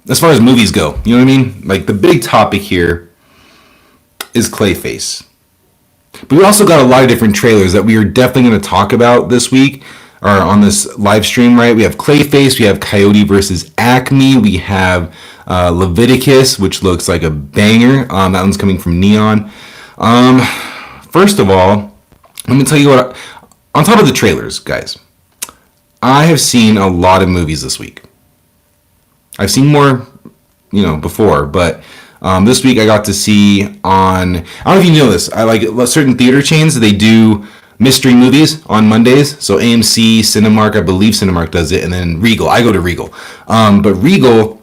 as far as movies go. You know what I mean? Like, the big topic here is Clayface. But we also got a lot of different trailers that we are definitely going to talk about this week, or on this live stream, right? We have Clayface, we have Coyote versus Acme, we have Leviticus, which looks like a banger. That one's coming from Neon. First of all, let me tell you what, on top of the trailers, guys, I have seen a lot of movies this week. I've seen more, before, but this week I got to see I don't know if you know this, I like certain theater chains, they do mystery movies on Mondays. So AMC, Cinemark, I believe Cinemark does it, and then Regal. I go to Regal. But Regal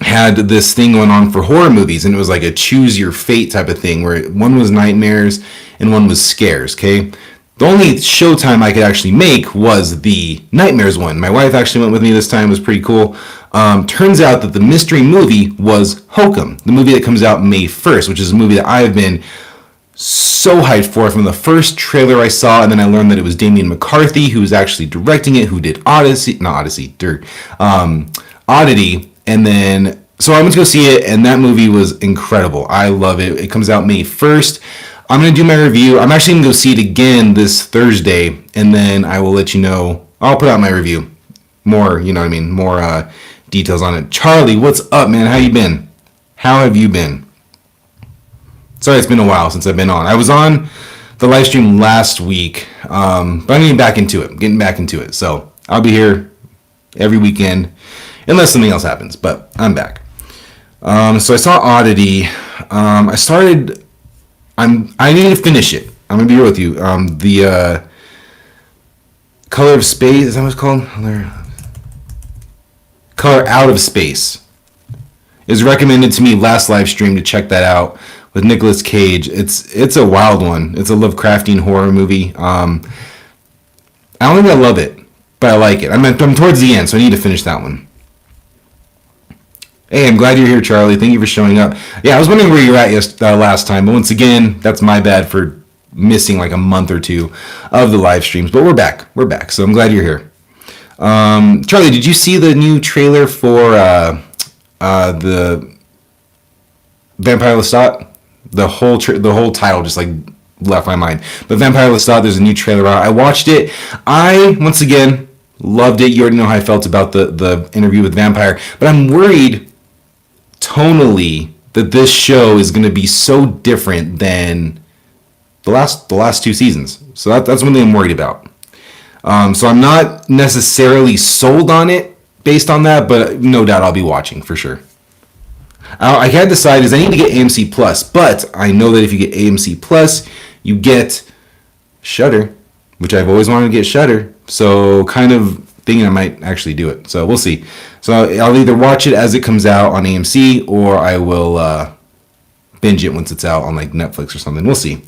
had this thing going on for horror movies, and it was like a choose your fate type of thing, where one was nightmares and one was scares, okay? The only showtime I could actually make was the nightmares one. My wife actually went with me this time. It was pretty cool. Turns out that the mystery movie was Hokum, the movie that comes out May 1st, which is a movie that I have been so hyped for from the first trailer I saw, and then I learned that it was Damian McCarthy who was actually directing it, who did Odyssey, and then so I went to go see it, and that movie was incredible. I love it. It comes out May 1st. I'm going to do my review. I'm actually going to go see it again this Thursday, and then I will let you know. I'll put out my review. More, more details on it. Charlie, what's up, man? How you been? How have you been? Sorry, it's been a while since I've been on. I was on the live stream last week, but I'm getting back into it. So I'll be here every weekend, unless something else happens, but I'm back. So I saw Oddity. I need to finish it. I'm going to be real with you. The Color of Space, is that what it's called? Color Out of Space is recommended to me last live stream to check that out with Nicolas Cage. It's a wild one. It's a Lovecraftian horror movie. I don't think I love it, but I like it. I'm towards the end, so I need to finish that one. Hey, I'm glad you're here, Charlie. Thank you for showing up. Yeah, I was wondering where you were at last time, but once again, that's my bad for missing like a month or two of the live streams. But we're back. So I'm glad you're here. Charlie, did you see the new trailer for the Vampire Lestat? The whole title just like left my mind. But Vampire Lestat, there's a new trailer out. I watched it. I once again loved it. You already know how I felt about the interview with Vampire, but I'm worried tonally that this show is going to be so different than the last two seasons. So that's one thing I'm worried about. So I'm not necessarily sold on it based on that, but no doubt I'll be watching for sure. I can't decide is I need to get AMC Plus, but I know that if you get AMC Plus, you get Shudder, which I've always wanted to get Shudder. So kind of thinking I might actually do it. So we'll see. So I'll either watch it as it comes out on AMC, or I will binge it once it's out on like Netflix or something. We'll see.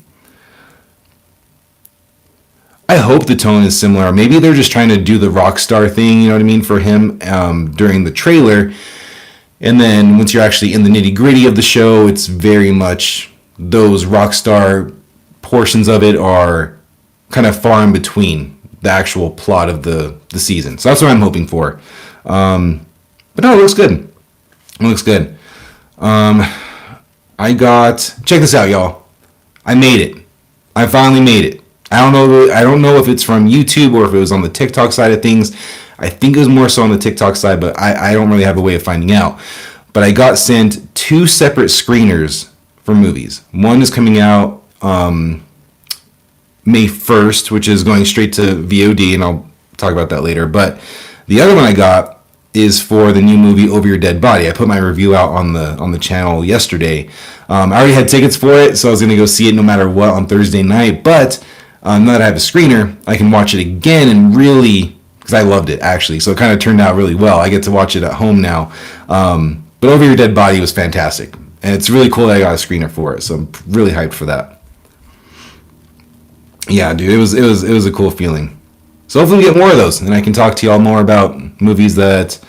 I hope the tone is similar. Maybe they're just trying to do the rock star thing, you know what I mean, for him during the trailer. And then once you're actually in the nitty gritty of the show, it's very much those rock star portions of it are kind of far in between the actual plot of the season. So that's what I'm hoping for. But no, it looks good. Check this out, y'all. I made it. I finally made it. I don't know if it's from YouTube or if it was on the TikTok side of things. I think it was more so on the TikTok side, but I don't really have a way of finding out. But I got sent 2 separate screeners for movies. One is coming out May 1st, which is going straight to VOD, and I'll talk about that later. But the other one I got is for the new movie Over Your Dead Body. I put my review out on the channel yesterday. I already had tickets for it, so I was going to go see it no matter what on Thursday night. But now that I have a screener, I can watch it again and really, because I loved it actually, so it kind of turned out really well. I get to watch it at home now. But Over Your Dead Body was fantastic, and it's really cool that I got a screener for it. So I'm really hyped for that. Yeah, dude, it was a cool feeling. So hopefully we get more of those, and I can talk to y'all more about movies that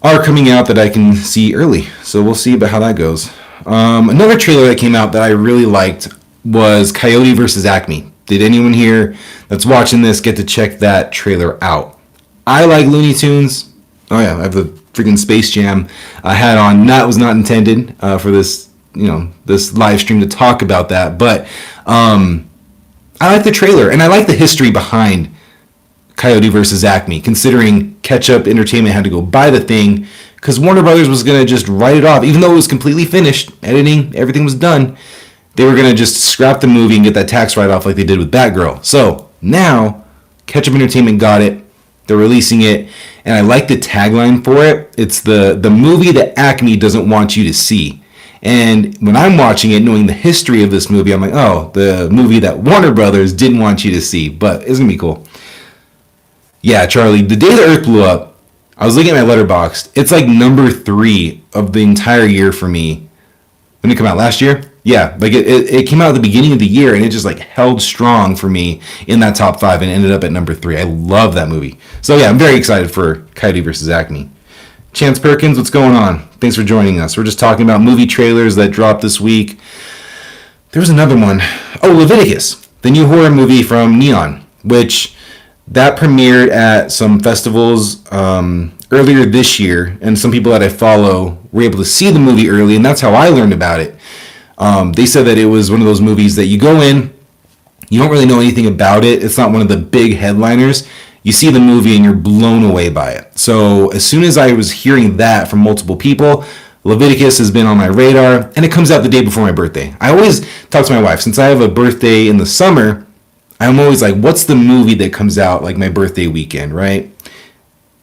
are coming out that I can see early. So we'll see about how that goes. Another trailer that came out that I really liked was Coyote versus Acme. Did anyone here that's watching this get to check that trailer out? I like Looney Tunes. Oh yeah, I have the freaking Space Jam hat on. That was not intended for this, this live stream to talk about that. But I like the trailer, and I like the history behind Coyote versus Acme, considering Ketchup Entertainment had to go buy the thing because Warner Brothers was going to just write it off. Even though it was completely finished, editing, everything was done, they were going to just scrap the movie and get that tax write-off like they did with Batgirl. So now Ketchup Entertainment got it. They're releasing it, and I like the tagline for it. It's the movie that Acme doesn't want you to see. And when I'm watching it, knowing the history of this movie, I'm like, oh, the movie that Warner Brothers didn't want you to see. But it's going to be cool. Yeah, Charlie, the day the Earth blew up, I was looking at my Letterboxd. It's like number 3 of the entire year for me. When did it come out? Last year? Yeah, like it came out at the beginning of the year, and it just like held strong for me in that top 5 and ended up at number 3. I love that movie. So yeah, I'm very excited for Coyote vs. Acme. Chance Perkins, what's going on? Thanks for joining us. We're just talking about movie trailers that dropped this week. There was another one. Oh, Leviticus, the new horror movie from Neon, which that premiered at some festivals earlier this year, and some people that I follow were able to see the movie early, and that's how I learned about it. They said that it was one of those movies that you go in, you don't really know anything about it. It's not one of the big headliners. You see the movie and you're blown away by it. So as soon as I was hearing that from multiple people, Leviticus has been on my radar, and it comes out the day before my birthday. I always talk to my wife, since I have a birthday in the summer, I'm always like, what's the movie that comes out like my birthday weekend, right?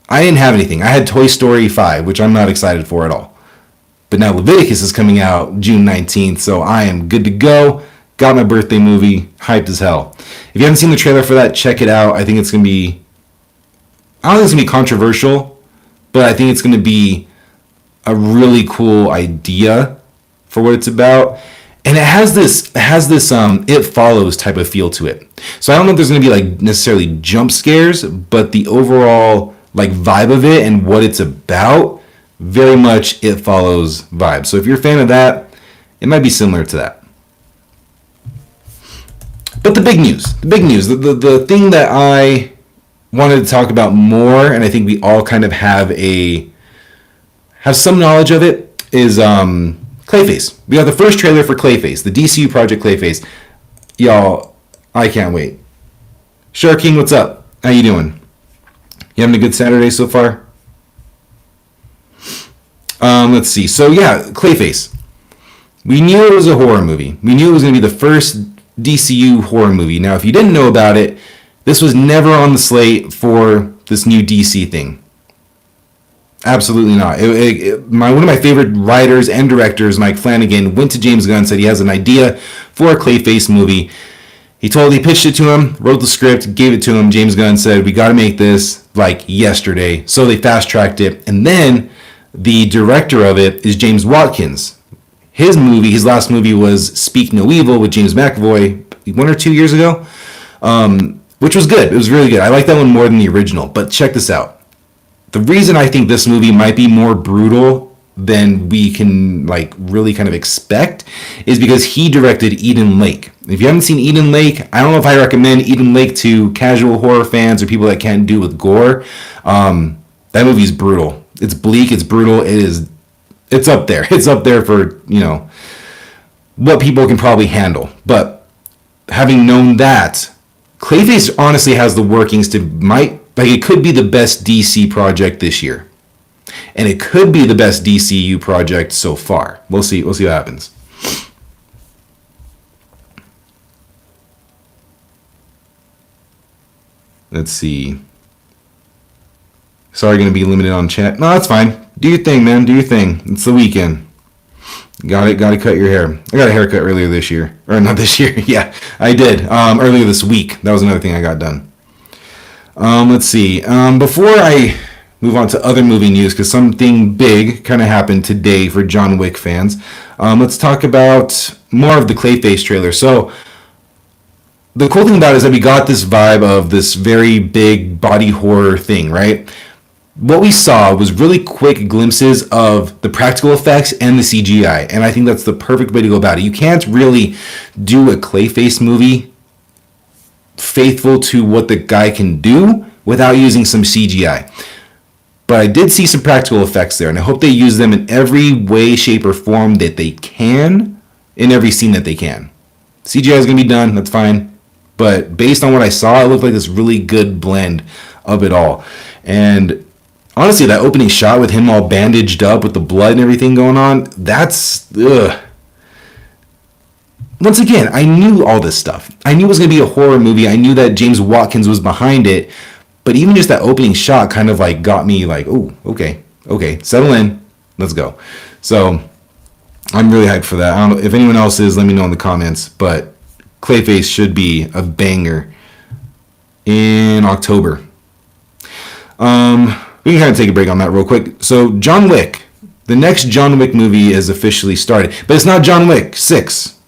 I didn't have anything. I had Toy Story 5, which I'm not excited for at all. But now Leviticus is coming out June 19th, so I am good to go. Got my birthday movie, hyped as hell. If you haven't seen the trailer for that, check it out. I think it's going to be, I don't think it's going to be controversial, but I think it's going to be a really cool idea for what it's about. And it has this It Follows type of feel to it. So I don't know if there's going to be like necessarily jump scares, but the overall like vibe of it and what it's about, very much It Follows vibe. So if you're a fan of that, it might be similar to that. But the big news, the thing that I wanted to talk about more, and I think we all kind of have some knowledge of it, is Clayface. We got the first trailer for Clayface, the DCU project Clayface. Y'all, I can't wait. Shark King, what's up? How you doing? You having a good Saturday so far? Let's see. So yeah, Clayface. We knew it was a horror movie. We knew it was going to be the first DCU horror movie. Now, if you didn't know about it, this was never on the slate for this new DC thing. Absolutely not. One of my favorite writers and directors, Mike Flanagan, went to James Gunn and said he has an idea for a Clayface movie. He pitched it to him, wrote the script, gave it to him. James Gunn said, we got to make this like yesterday. So they fast-tracked it. And then the director of it is James Watkins. His last movie was Speak No Evil with James McAvoy 1 or 2 years ago, which was good. It was really good. I like that one more than the original. But check this out. The reason I think this movie might be more brutal than we can like really kind of expect is because he directed Eden Lake. If you haven't seen Eden Lake, I don't know if I recommend Eden Lake to casual horror fans or people that can't do with gore. That movie's brutal. It's bleak. It's brutal. It's up there. It's up there for, what people can probably handle. But having known that, Clayface honestly has the workings it could be the best DC project this year. And it could be the best DCU project so far. We'll see what happens. Let's see. Sorry, going to be limited on chat. No, that's fine. Do your thing, man. Do your thing. It's the weekend. Got to cut your hair. I got a haircut earlier this year. Or not this year. Yeah, I did. Earlier this week. That was another thing I got done. Let's see. Before I move on to other movie news, because something big kind of happened today for John Wick fans, let's talk about more of the Clayface trailer. So the cool thing about it is that we got this vibe of this very big body horror thing, right? What we saw was really quick glimpses of the practical effects and the CGI, and I think that's the perfect way to go about it. You can't really do a Clayface movie faithful to what the guy can do without using some CGI. But I did see some practical effects there, and I hope they use them in every way, shape, or form that they can, in every scene that they can. CGI is going to be done, that's fine. But based on what I saw, it looked like this really good blend of it all. And honestly, that opening shot with him all bandaged up with the blood and everything going on, that's... ugh. Once again, I knew all this stuff. I knew it was going to be a horror movie. I knew that James Watkins was behind it. But even just that opening shot kind of like got me like, oh, okay, settle in, let's go. So I'm really hyped for that. I don't know if anyone else is, let me know in the comments. But Clayface should be a banger in October. We can kind of take a break on that real quick. So John Wick, the next John Wick movie is officially started. But it's not John Wick 6.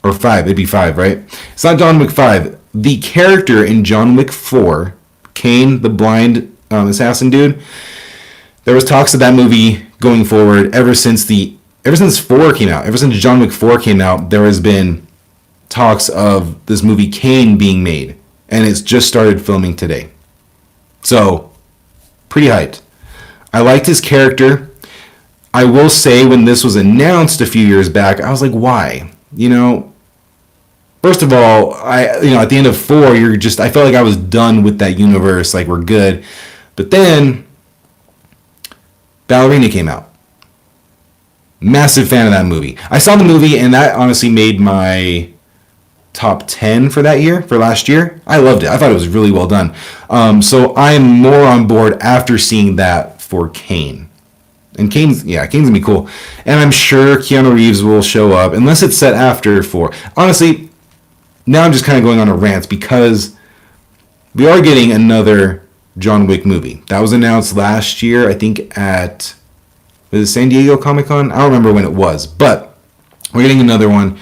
Or 5, it'd be 5, right? It's not John Wick 5. The character in John Wick 4, Kane, the blind assassin dude, there was talks of that movie going forward ever since 4 came out. Ever since John Wick 4 came out, there has been talks of this movie Kane being made. And it's just started filming today. So, pretty hyped. I liked his character. I will say when this was announced a few years back, I was like, why? You know, first of all, at the end of 4, I felt like I was done with that universe, like we're good. But then Ballerina came out. Massive fan of that movie. I saw the movie and that honestly made my top 10 for last year. I loved it. I thought it was really well done. So I'm more on board after seeing that for Kane. And Kane's gonna be cool. And I'm sure Keanu Reeves will show up, unless it's set after 4. Honestly, now I'm just kind of going on a rant because we are getting another John Wick movie. That was announced last year, I think was it San Diego Comic-Con? I don't remember when it was, but we're getting another one.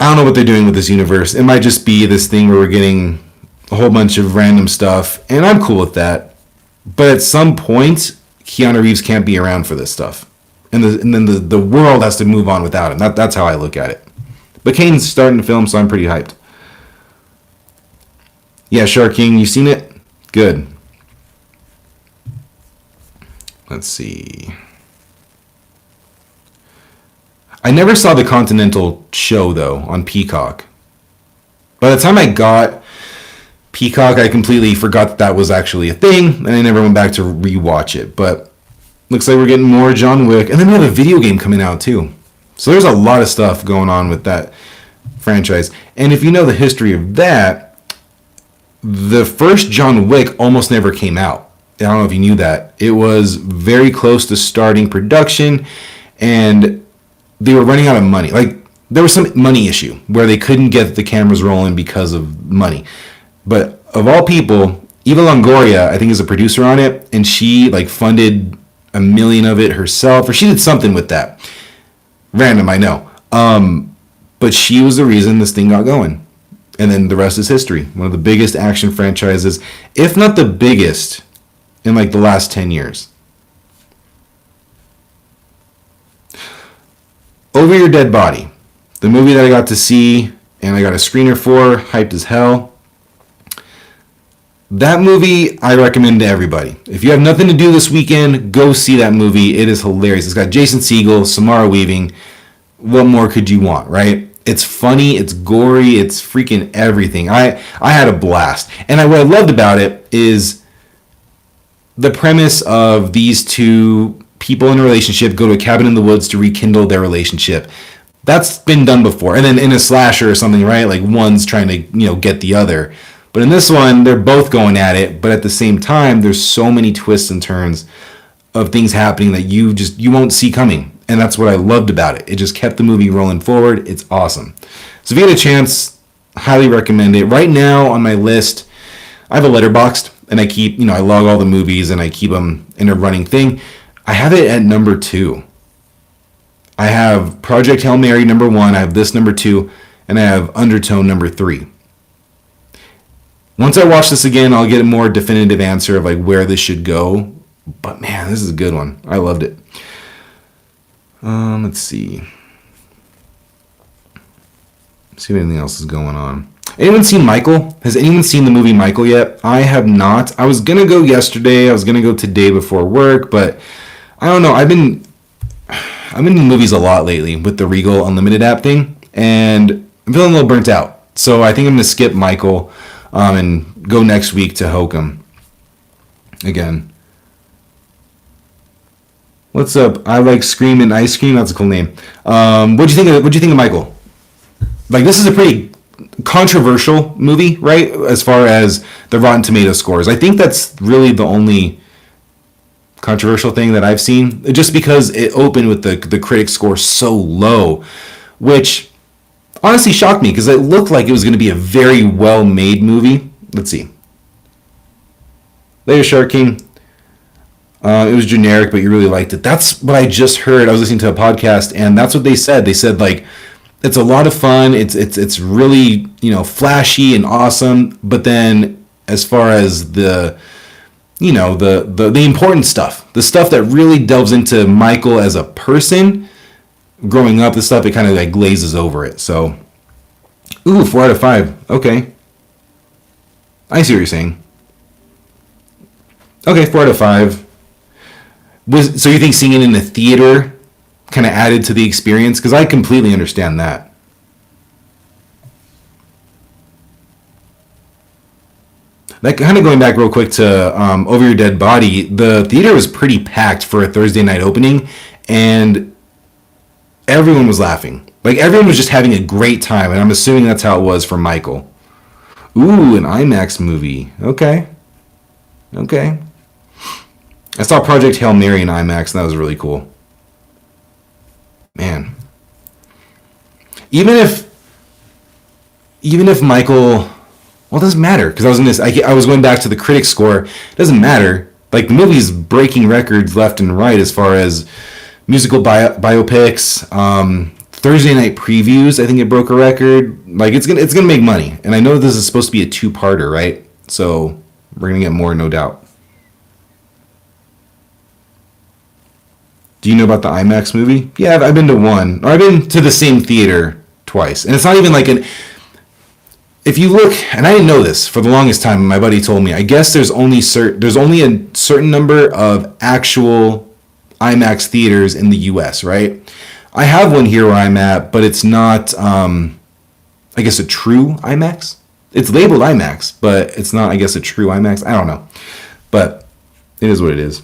I don't know what they're doing with this universe. It might just be this thing where we're getting a whole bunch of random stuff, and I'm cool with that. But at some point, Keanu Reeves can't be around for this stuff. And then the world has to move on without him. That's how I look at it. But Kane's starting to film, so I'm pretty hyped. Yeah, Shark King, you seen it? Good. Let's see. I never saw the Continental show, though, on Peacock. By the time I got Peacock, I completely forgot that was actually a thing, and I never went back to rewatch it. But looks like we're getting more John Wick. And then we have a video game coming out, too. So there's a lot of stuff going on with that franchise. And if you know the history of that, the first John Wick almost never came out. I don't know if you knew that. It was very close to starting production, and they were running out of money. Like, there was some money issue where they couldn't get the cameras rolling because of money. But of all people, Eva Longoria, I think, is a producer on it, and she funded $1 million of it herself, or she did something with that. Random, I know. But she was the reason this thing got going. And then the rest is history. One of the biggest action franchises, if not the biggest, in the last 10 years. Over Your Dead Body. The movie that I got to see, and I got a screener for, hyped as hell. That movie, I recommend to everybody. If you have nothing to do this weekend, go see that movie. It is hilarious. It's got Jason Segel, Samara Weaving. What more could you want, right? It's funny, it's gory, it's freaking everything. I had a blast. And what I loved about it is the premise of these two people in a relationship go to a cabin in the woods to rekindle their relationship. That's been done before. And then in a slasher or something, right? One's trying to, get the other. But in this one, they're both going at it. But at the same time, there's so many twists and turns of things happening that you won't see coming. And that's what I loved about it. It just kept the movie rolling forward. It's awesome. So if you get a chance, highly recommend it. Right now on my list, I have a Letterboxd, and I keep, I log all the movies and I keep them in a running thing. I have it at number 2. I have Project Hail Mary number 1. I have this number 2, and I have Undertone number 3. Once I watch this again, I'll get a more definitive answer of where this should go. But man, this is a good one. I loved it. Let's see. See if anything else is going on. Anyone seen Michael? Has anyone seen the movie Michael yet? I have not. I was gonna go yesterday. I was gonna go today before work, but I don't know. I've been in movies a lot lately with the Regal Unlimited app thing, and I'm feeling a little burnt out. So I think I'm gonna skip Michael, and go next week to Hokum again. What's up? I like Scream and Ice Cream. That's a cool name. What'd you think of Michael? Like, this is a pretty controversial movie, right? As far as the Rotten Tomato scores, I think that's really the only controversial thing that I've seen. Just because it opened with the critic score so low, which honestly shocked me because it looked like it was going to be a very well made movie. Let's see. Later, Shark King. It was generic, but you really liked it. That's what I just heard. I was listening to a podcast, and that's what they said. They said, like, it's a lot of fun. It's really, flashy and awesome. But then, as far as the important stuff, the stuff that really delves into Michael as a person, growing up, the stuff, it kind of like glazes over it. So, 4 out of 5. Okay, I see what you're saying. Okay, 4 out of 5. So you think seeing it in the theater kind of added to the experience? Because I completely understand that. Like, kind of going back real quick to Over Your Dead Body, the theater was pretty packed for a Thursday night opening, and everyone was laughing. Like, everyone was just having a great time, and I'm assuming that's how it was for Michael. Ooh, an IMAX movie. Okay. I saw Project Hail Mary in IMAX, and that was really cool. Man. Even if Michael, well, it doesn't matter, because I was going back to the critic score. It doesn't matter. Like, the movie's breaking records left and right as far as musical biopics, Thursday night previews. I think it broke a record. Like, it's gonna make money, and I know this is supposed to be a 2-parter, right? So we're gonna get more, no doubt. Do you know about the IMAX movie? Yeah, I've been to one. Or I've been to the same theater twice. And it's not even like if you look, and I didn't know this for the longest time, my buddy told me, I guess there's only a certain number of actual IMAX theaters in the US, right? I have one here where I'm at, but it's not, I guess, a true IMAX. It's labeled IMAX, but it's not, I guess, a true IMAX. I don't know. But it is what it is.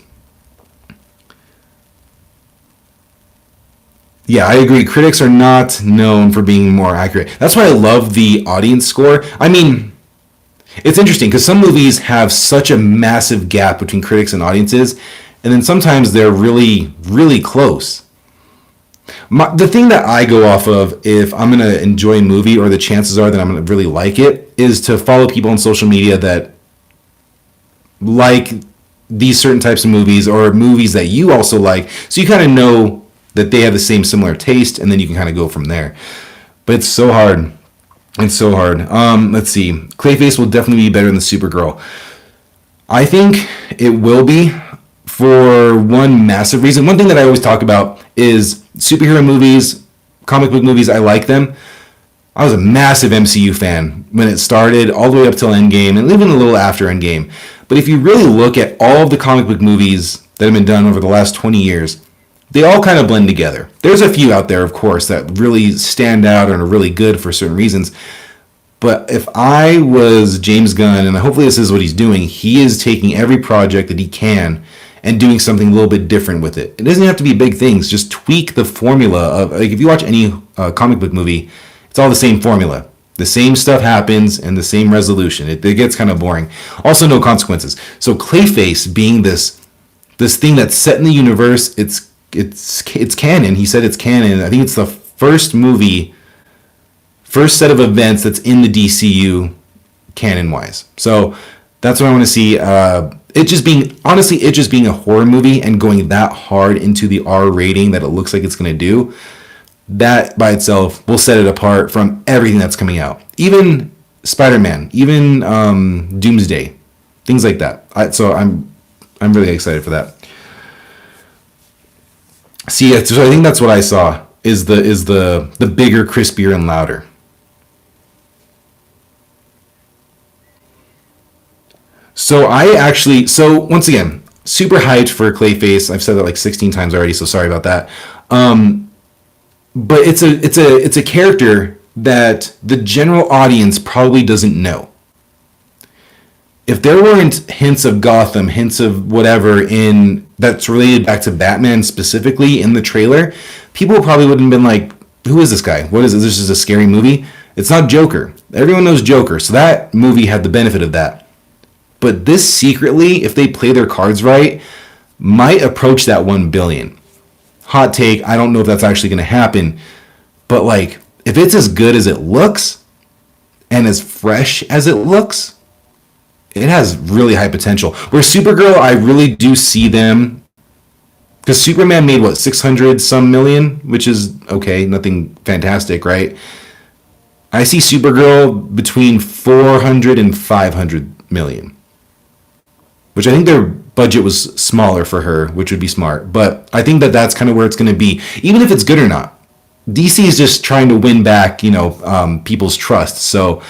Yeah, I agree. Critics are not known for being more accurate. That's why I love the audience score. I mean, it's interesting because some movies have such a massive gap between critics and audiences, and then sometimes they're really, really close. The thing that I go off of if I'm going to enjoy a movie, or the chances are that I'm going to really like it, is to follow people on social media that like these certain types of movies, or movies that you also like, so you kind of know that they have the same similar taste, and then you can kind of go from there. But it's so hard. Let's see. Clayface will definitely be better than the Supergirl. I think it will be, for one massive reason. One thing that I always talk about is superhero movies, comic book movies. I like them. I was a massive MCU fan when it started, all the way up till Endgame, and even a little after Endgame. But if you really look at all of the comic book movies that have been done over the last 20 years, they all kind of blend together. There's a few out there, of course, that really stand out and are really good for certain reasons. But if I was James Gunn, and hopefully this is what he's doing, he is taking every project that he can and doing something a little bit different with it. It doesn't have to be big things. Just tweak the formula of, like, if you watch any comic book movie, it's all the same formula. The same stuff happens and the same resolution. It gets kind of boring. Also, no consequences. So Clayface being this thing that's set in the universe, it's canon. He said it's canon. I think it's the first set of events that's in the DCU canon-wise. So that's what I want to see. It just being a horror movie and going that hard into the R rating that it looks like it's going to do, that by itself will set it apart from everything that's coming out. Even Spider-Man, even Doomsday, things like that. So I'm really excited for that. So I think that's what I saw is the bigger, crispier, and louder. So once again, super hyped for Clayface. I've said that like 16 times already, so sorry about that. But it's a character that the general audience probably doesn't know. If there weren't hints of Gotham, hints of whatever in that's related back to Batman specifically in the trailer, people probably wouldn't have been like, "Who is this guy? What is this? This is a scary movie." It's not Joker. Everyone knows Joker, so that movie had the benefit of that. But this secretly, if they play their cards right, might approach that 1 billion. Hot take, I don't know if that's actually going to happen, but like if it's as good as it looks and as fresh as it looks, it has really high potential. Where Supergirl, I really do see them, because Superman made what, 600 some million, which is okay, nothing fantastic, right? I see Supergirl between 400 and 500 million, which I think their budget was smaller for her, which would be smart. But I think that that's kind of where it's going to be, even if it's good or not. DC is just trying to win back, people's trust. So,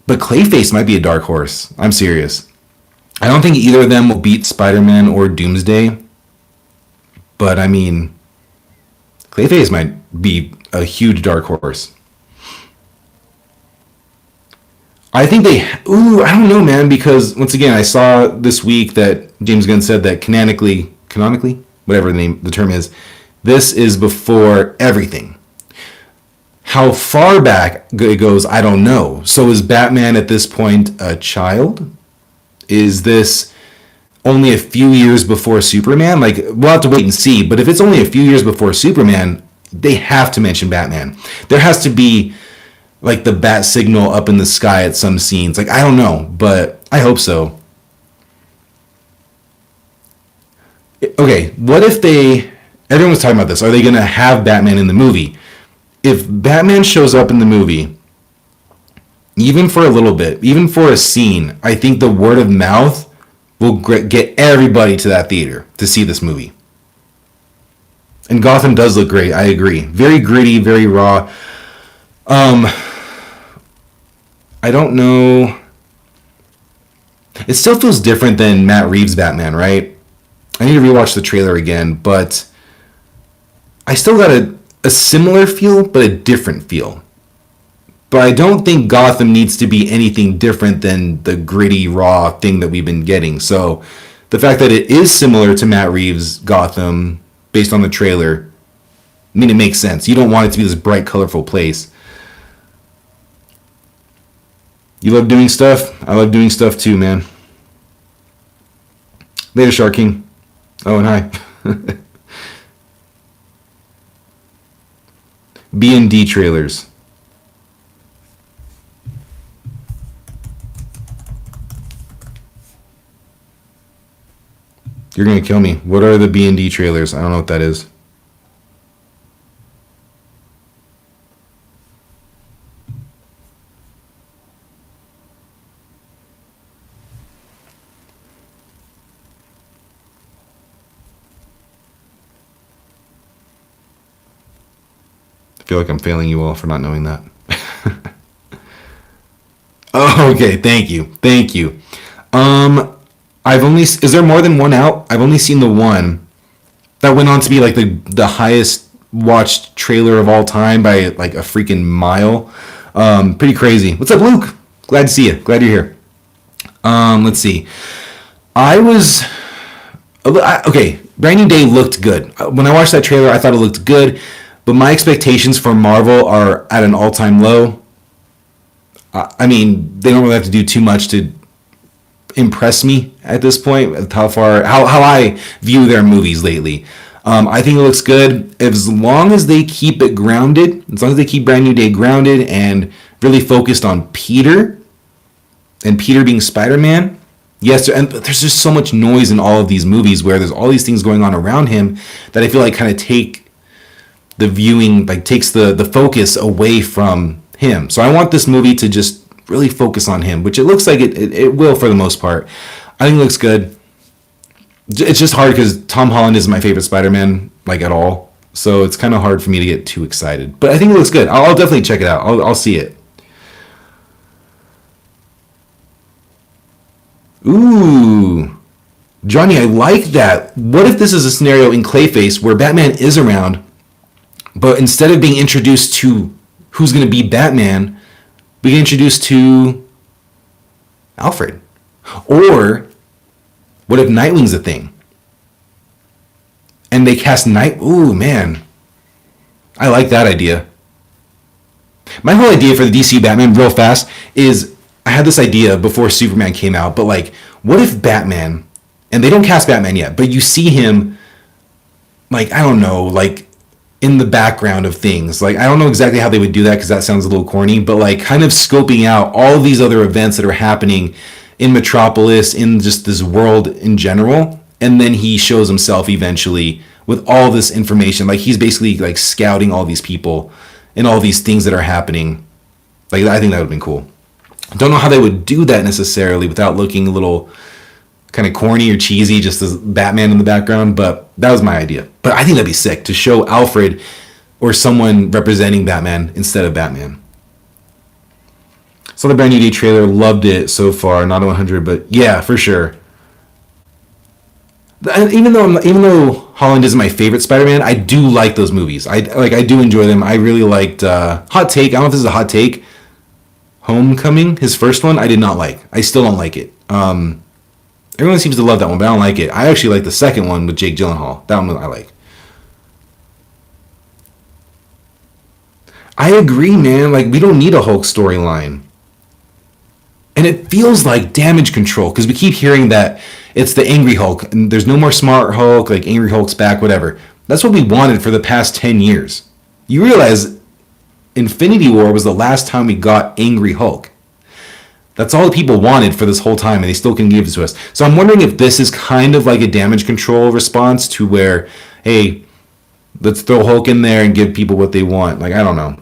but Clayface might be a dark horse. I'm serious. I don't think either of them will beat Spider-Man or Doomsday. But I mean, Clayface might be a huge dark horse. I think I don't know, man, because once again, I saw this week that James Gunn said that canonically, whatever the term is, this is before everything. How far back it goes, I don't know. So is Batman at this point a child? Is this only a few years before Superman? Like, we'll have to wait and see. But if it's only a few years before Superman, they have to mention Batman. There has to be like the bat signal up in the sky at some scenes. Like, I don't know, but I hope so. Okay, what if everyone was talking about this. Are they going to have Batman in the movie? If Batman shows up in the movie, even for a little bit, even for a scene, I think the word of mouth will get everybody to that theater to see this movie. And Gotham does look great, I agree. Very gritty, very raw. I don't know. It still feels different than Matt Reeves' Batman, right? I need to rewatch the trailer again, but I still got a similar feel, but a different feel. But I don't think Gotham needs to be anything different than the gritty, raw thing that we've been getting. So the fact that it is similar to Matt Reeves' Gotham, based on the trailer, I mean, it makes sense. You don't want it to be this bright, colorful place. You love doing stuff? I love doing stuff too, man. Later, Shark King. Oh, and hi. B&D trailers. You're going to kill me. What are the B&D trailers? I don't know what that is. I feel like I'm failing you all for not knowing that. Oh, okay. Thank you. Is there more than one out? I've only seen the one that went on to be like the highest watched trailer of all time by like a freaking mile. Pretty crazy. What's up, Luke? Glad to see you. Glad you're here. Let's see. Okay. Brand New Day looked good. When I watched that trailer, I thought it looked good, but my expectations for Marvel are at an all-time low. I mean, they don't really have to do too much to impress me at this point. How I view their movies lately. I think it looks good as long as they keep it grounded. As long as they keep Brand New Day grounded and really focused on Peter and Peter being Spider-Man. Yes, and there's just so much noise in all of these movies where there's all these things going on around him that I feel like kind of take the viewing, like takes the focus away from him. So I want this movie to just really focus on him, which it looks like it will for the most part. I think it looks good. It's just hard because Tom Holland is my favorite Spider-Man, like at all. So it's kind of hard for me to get too excited. But I think it looks good. I'll definitely check it out. I'll see it. Ooh. Johnny, I like that. What if this is a scenario in Clayface where Batman is around, but instead of being introduced to who's going to be Batman, we get introduced to Alfred? Or what if Nightwing's a thing? And they cast Ooh, man. I like that idea. My whole idea for the DC Batman, real fast, is I had this idea before Superman came out, but like, what if Batman, and they don't cast Batman yet, but you see him, like, I don't know, like, in the background of things. Like, I don't know exactly how they would do that because that sounds a little corny, but like, kind of scoping out all these other events that are happening in Metropolis, in just this world in general, and then he shows himself eventually with all this information. Like, he's basically like scouting all these people and all these things that are happening. Like, I think that would have been cool. Don't know how they would do that necessarily without looking a little kind of corny or cheesy, just as Batman in the background, but that was my idea. But I think that'd be sick to show Alfred or someone representing Batman instead of Batman. Saw the brand new day trailer, loved it so far. Not a 100, but yeah, for sure. Even though Holland isn't my favorite Spider-Man, I do like those movies. I do enjoy them. I really liked Hot Take. I don't know if this is a hot take. Homecoming, his first one, I did not like. I still don't like it. Everyone seems to love that one, but I don't like it. I actually like the second one with Jake Gyllenhaal. That one I like. I agree, man. Like, we don't need a Hulk storyline. And it feels like damage control, because we keep hearing that it's the angry Hulk, and there's no more smart Hulk, like angry Hulk's back, whatever. That's what we wanted for the past 10 years. You realize Infinity War was the last time we got angry Hulk. That's all the people wanted for this whole time, and they still can give it to us. So I'm wondering if this is kind of like a damage control response to where, hey, let's throw Hulk in there and give people what they want. Like, I don't know.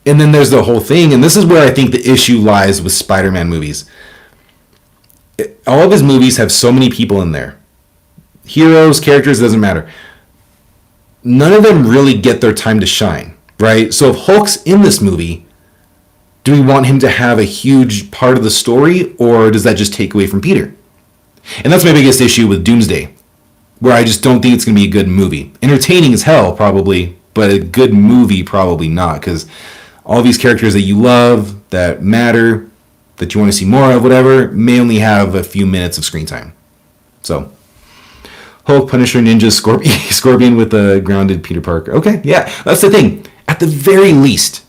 And then there's the whole thing, and this is where I think the issue lies with Spider-Man movies. All of his movies have so many people in there. Heroes, characters, doesn't matter. None of them really get their time to shine, right? So if Hulk's in this movie, do we want him to have a huge part of the story, or does that just take away from Peter? And that's my biggest issue with Doomsday, where I just don't think it's going to be a good movie. Entertaining as hell, probably, but a good movie, probably not, because all these characters that you love, that matter, that you want to see more of, whatever, may only have a few minutes of screen time. So, Hulk, Punisher, Ninja, Scorpion with a grounded Peter Parker. Okay, yeah, that's the thing. At the very least,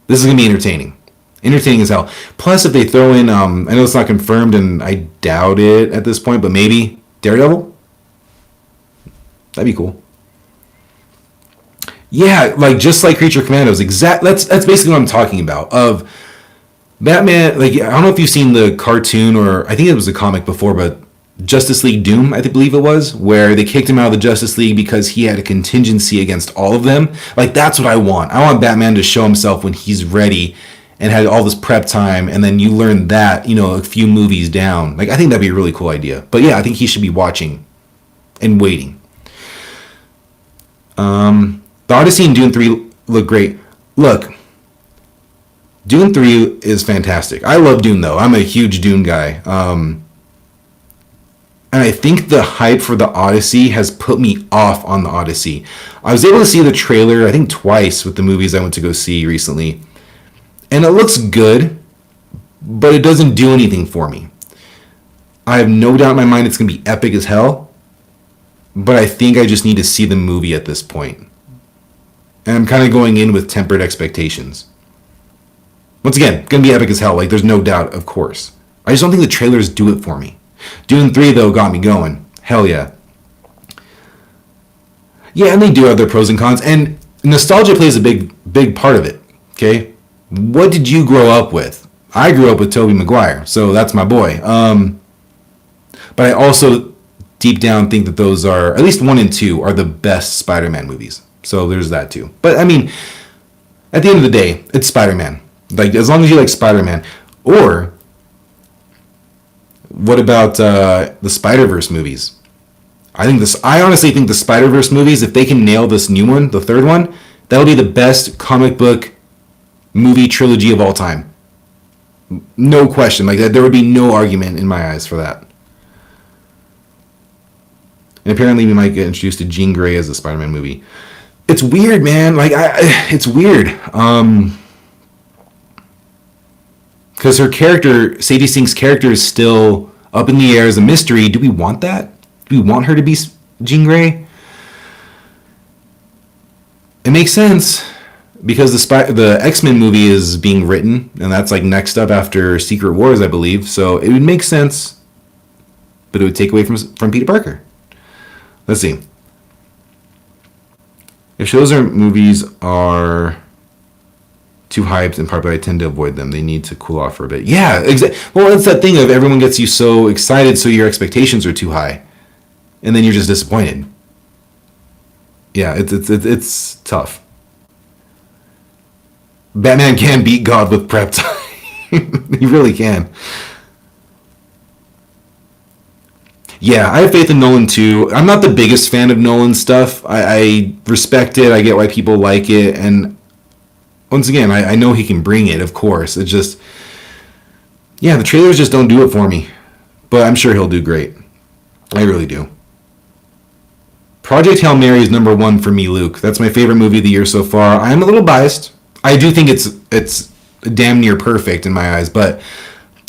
this is going to be entertaining. Entertaining as hell. Plus, if they throw in, I know it's not confirmed, and I doubt it at this point, but maybe Daredevil? That'd be cool. Yeah, like just like Creature Commandos, that's basically what I'm talking about. Of Batman, like, I don't know if you've seen the cartoon, or I think it was a comic before, but Justice League Doom, I believe it was, where they kicked him out of the Justice League because he had a contingency against all of them. Like, that's what I want. I want Batman to show himself when he's ready and had all this prep time, and then you learn that, a few movies down. Like, I think that'd be a really cool idea. But yeah, I think he should be watching and waiting. The Odyssey and Dune 3 look great. Look, Dune 3 is fantastic. I love Dune, though. I'm a huge Dune guy. And I think the hype for the Odyssey has put me off on the Odyssey. I was able to see the trailer, I think twice, with the movies I went to go see recently. And it looks good, but it doesn't do anything for me. I have no doubt in my mind it's going to be epic as hell, but I think I just need to see the movie at this point. And I'm kind of going in with tempered expectations. Once again, going to be epic as hell, like there's no doubt, of course. I just don't think the trailers do it for me. Dune 3, though, got me going. Hell yeah. Yeah, and they do have their pros and cons, and nostalgia plays a big part of it, okay? What did you grow up with? I grew up with Tobey Maguire, so that's my boy. But I also, deep down, think that those are, at least 1 and 2, are the best Spider-Man movies. So there's that too. But I mean, at the end of the day, it's Spider-Man. Like, as long as you like Spider-Man. Or, what about the Spider-Verse movies? I honestly think the Spider-Verse movies, if they can nail this new one, the third one, that'll be the best comic book movie trilogy of all time. No question. Like that, there would be no argument in my eyes for that. And apparently, we might get introduced to Jean Grey as a Spider-Man movie. It's weird, man. Like, it's weird. Because her character, Sadie Sink's character, is still up in the air as a mystery. Do we want that? Do we want her to be Jean Grey? It makes sense because the X-Men movie is being written, and that's like next up after Secret Wars, I believe. So it would make sense, but it would take away from Peter Parker. Let's see. If shows or movies are too hyped, in part, but I tend to avoid them. They need to cool off for a bit. Yeah, exactly. Well, it's that thing of everyone gets you so excited, so your expectations are too high, and then you're just disappointed. Yeah, it's tough. Batman can beat God with prep time. He really can. Yeah, I have faith in Nolan too. I'm not the biggest fan of Nolan's stuff. I respect it. I get why people like it. And once again, I know he can bring it, of course. It's just, yeah, the trailers just don't do it for me. But I'm sure he'll do great. I really do. Project Hail Mary is number 1 for me, Luke. That's my favorite movie of the year so far. I'm a little biased. I do think it's damn near perfect in my eyes, but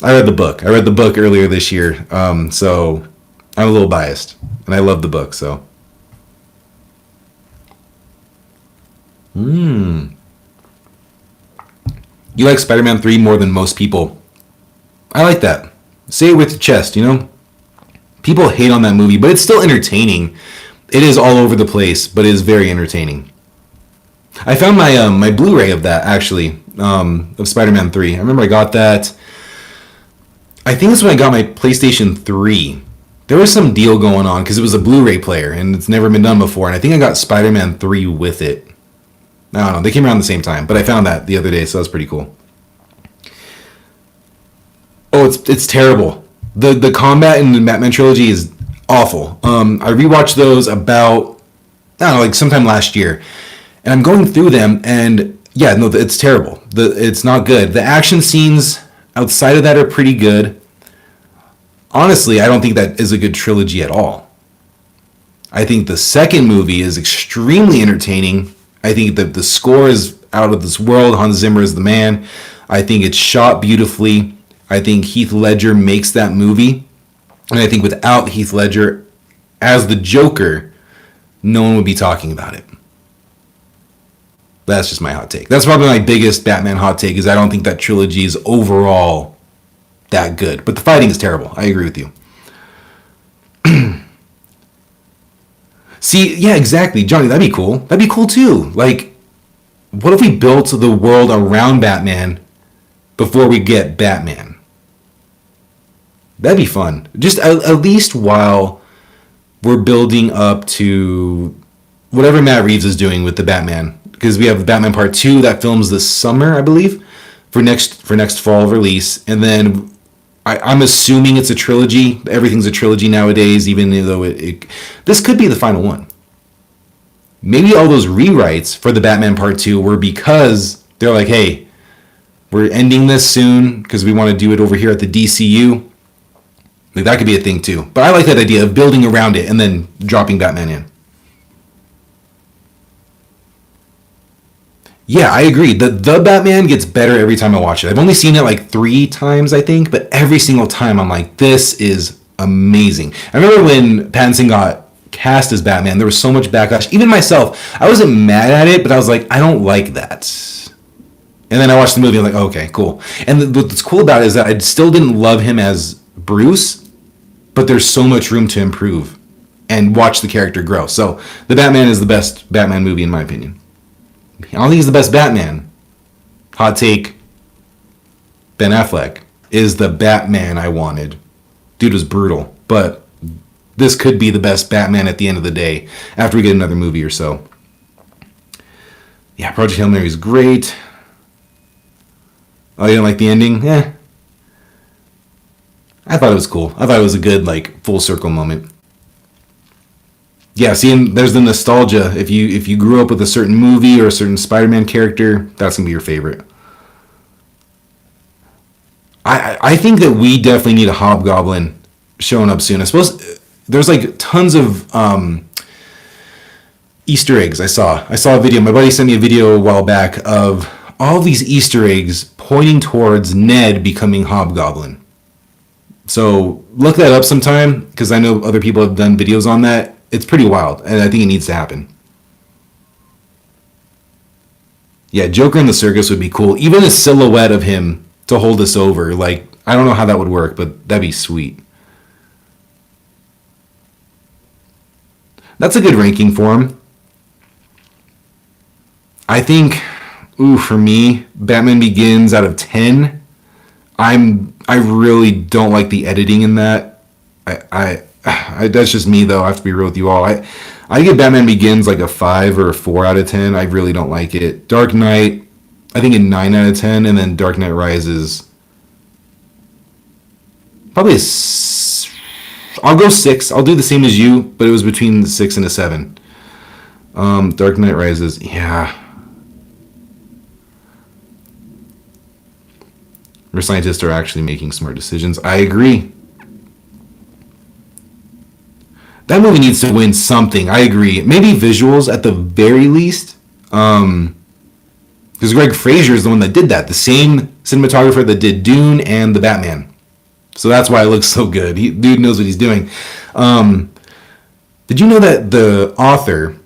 I read the book. I read the book earlier this year, so I'm a little biased, and I love the book, so. You like Spider-Man 3 more than most people. I like that. Say it with your chest, you know? People hate on that movie, but it's still entertaining. It is all over the place, but it is very entertaining. I found my my Blu-ray of that, actually, of Spider-Man 3. I remember I got that. I think that's when I got my PlayStation 3. There was some deal going on because it was a Blu-ray player, and it's never been done before. And I think I got Spider-Man 3 with it. I don't know. They came around the same time, but I found that the other day, so that was pretty cool. Oh, it's terrible. The combat in the Batman trilogy is awful. I rewatched those about, I don't know, like sometime last year. And I'm going through them, and yeah, no, it's terrible. It's not good. The action scenes outside of that are pretty good. Honestly, I don't think that is a good trilogy at all. I think the second movie is extremely entertaining. I think that the score is out of this world. Hans Zimmer is the man. I think it's shot beautifully. I think Heath Ledger makes that movie. And I think without Heath Ledger as the Joker, no one would be talking about it. That's just my hot take. That's probably my biggest Batman hot take, is I don't think that trilogy is overall that good. But the fighting is terrible. I agree with you. See, yeah, exactly. Johnny, that'd be cool. That'd be cool too. Like, what if we built the world around Batman before we get Batman? That'd be fun. Just at least while we're building up to whatever Matt Reeves is doing with the Batman. Because we have Batman Part 2 that films this summer, I believe, for next fall release. And then I'm assuming it's a trilogy. Everything's a trilogy nowadays, even though this could be the final one. Maybe all those rewrites for the Batman Part 2 were because they're like, hey, we're ending this soon because we want to do it over here at the DCU. Like, that could be a thing too. But I like that idea of building around it and then dropping Batman in. Yeah, I agree. The Batman gets better every time I watch it. I've only seen it like 3 times, I think, but every single time I'm like, this is amazing. I remember when Pattinson got cast as Batman, there was so much backlash. Even myself, I wasn't mad at it, but I was like, I don't like that. And then I watched the movie, I'm like, oh, okay, cool. And what's cool about it is that I still didn't love him as Bruce, but there's so much room to improve and watch the character grow. So the Batman is the best Batman movie in my opinion. I don't think he's the best Batman. Hot take. Ben Affleck is the Batman I wanted. Dude was brutal. But this could be the best Batman at the end of the day after we get another movie or so. Yeah, Project Hail Mary is great. Oh, you didn't like the ending? Yeah. I thought it was cool. I thought it was a good, like, full circle moment. Yeah, see, there's the nostalgia. If you grew up with a certain movie or a certain Spider-Man character, that's going to be your favorite. I think that we definitely need a Hobgoblin showing up soon. I suppose there's like tons of Easter eggs. I saw a video. My buddy sent me a video a while back of all these Easter eggs pointing towards Ned becoming Hobgoblin. So look that up sometime because I know other people have done videos on that. It's pretty wild, and I think it needs to happen. Yeah, Joker in the circus would be cool. Even a silhouette of him to hold us over. Like, I don't know how that would work, but that'd be sweet. That's a good ranking for him. I think, for me, Batman Begins out of 10. I really don't like the editing in that. That's just me though. I have to be real with you all. I give Batman Begins like a 5 or a 4 out of 10. I really don't like it. Dark Knight, I think a 9 out of 10, and then Dark Knight Rises, probably I'll go 6. I'll do the same as you, but it was between 6 and a 7. Dark Knight Rises, yeah. Where scientists are actually making smart decisions. I agree. That movie needs to win something. I agree. Maybe visuals at the very least. Because Greg Fraser is the one that did that. The same cinematographer that did Dune and The Batman. So that's why it looks so good. Dude knows what he's doing. Did you know that the author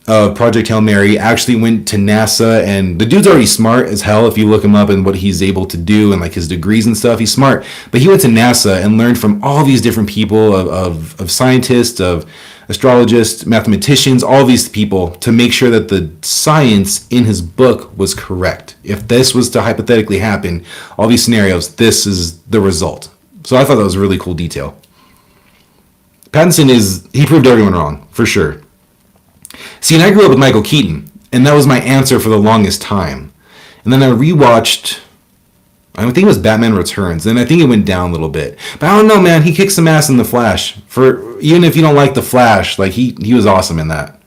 of Project Hail Mary actually went to NASA, and the dude's already smart as hell if you look him up and what he's able to do and like his degrees and stuff. He's smart, but he went to NASA and learned from all these different people of scientists, of astrologists, mathematicians, all these people to make sure that the science in his book was correct. If this was to hypothetically happen, all these scenarios, this is the result. So I thought that was a really cool detail. Pattinson he proved everyone wrong, for sure. See, and I grew up with Michael Keaton, and that was my answer for the longest time. And then I rewatched, I think it was Batman Returns, and I think it went down a little bit. But I don't know, man, he kicks some ass in The Flash. Even if you don't like The Flash, like he was awesome in that.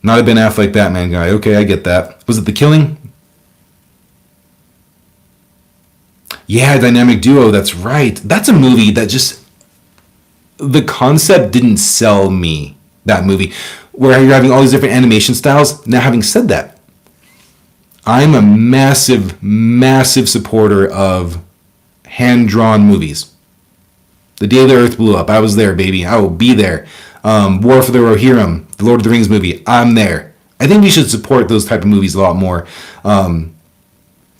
Not a Ben Affleck Batman guy. Okay, I get that. Was it The Killing? Yeah, Dynamic Duo, that's right. That's a movie that just, the concept didn't sell me. That movie, where you're having all these different animation styles. Now, having said that, I'm a massive, massive supporter of hand-drawn movies. The Day the Earth Blew Up, I was there, baby. I will be there. War for the Rohirrim, the Lord of the Rings movie, I'm there. I think we should support those type of movies a lot more.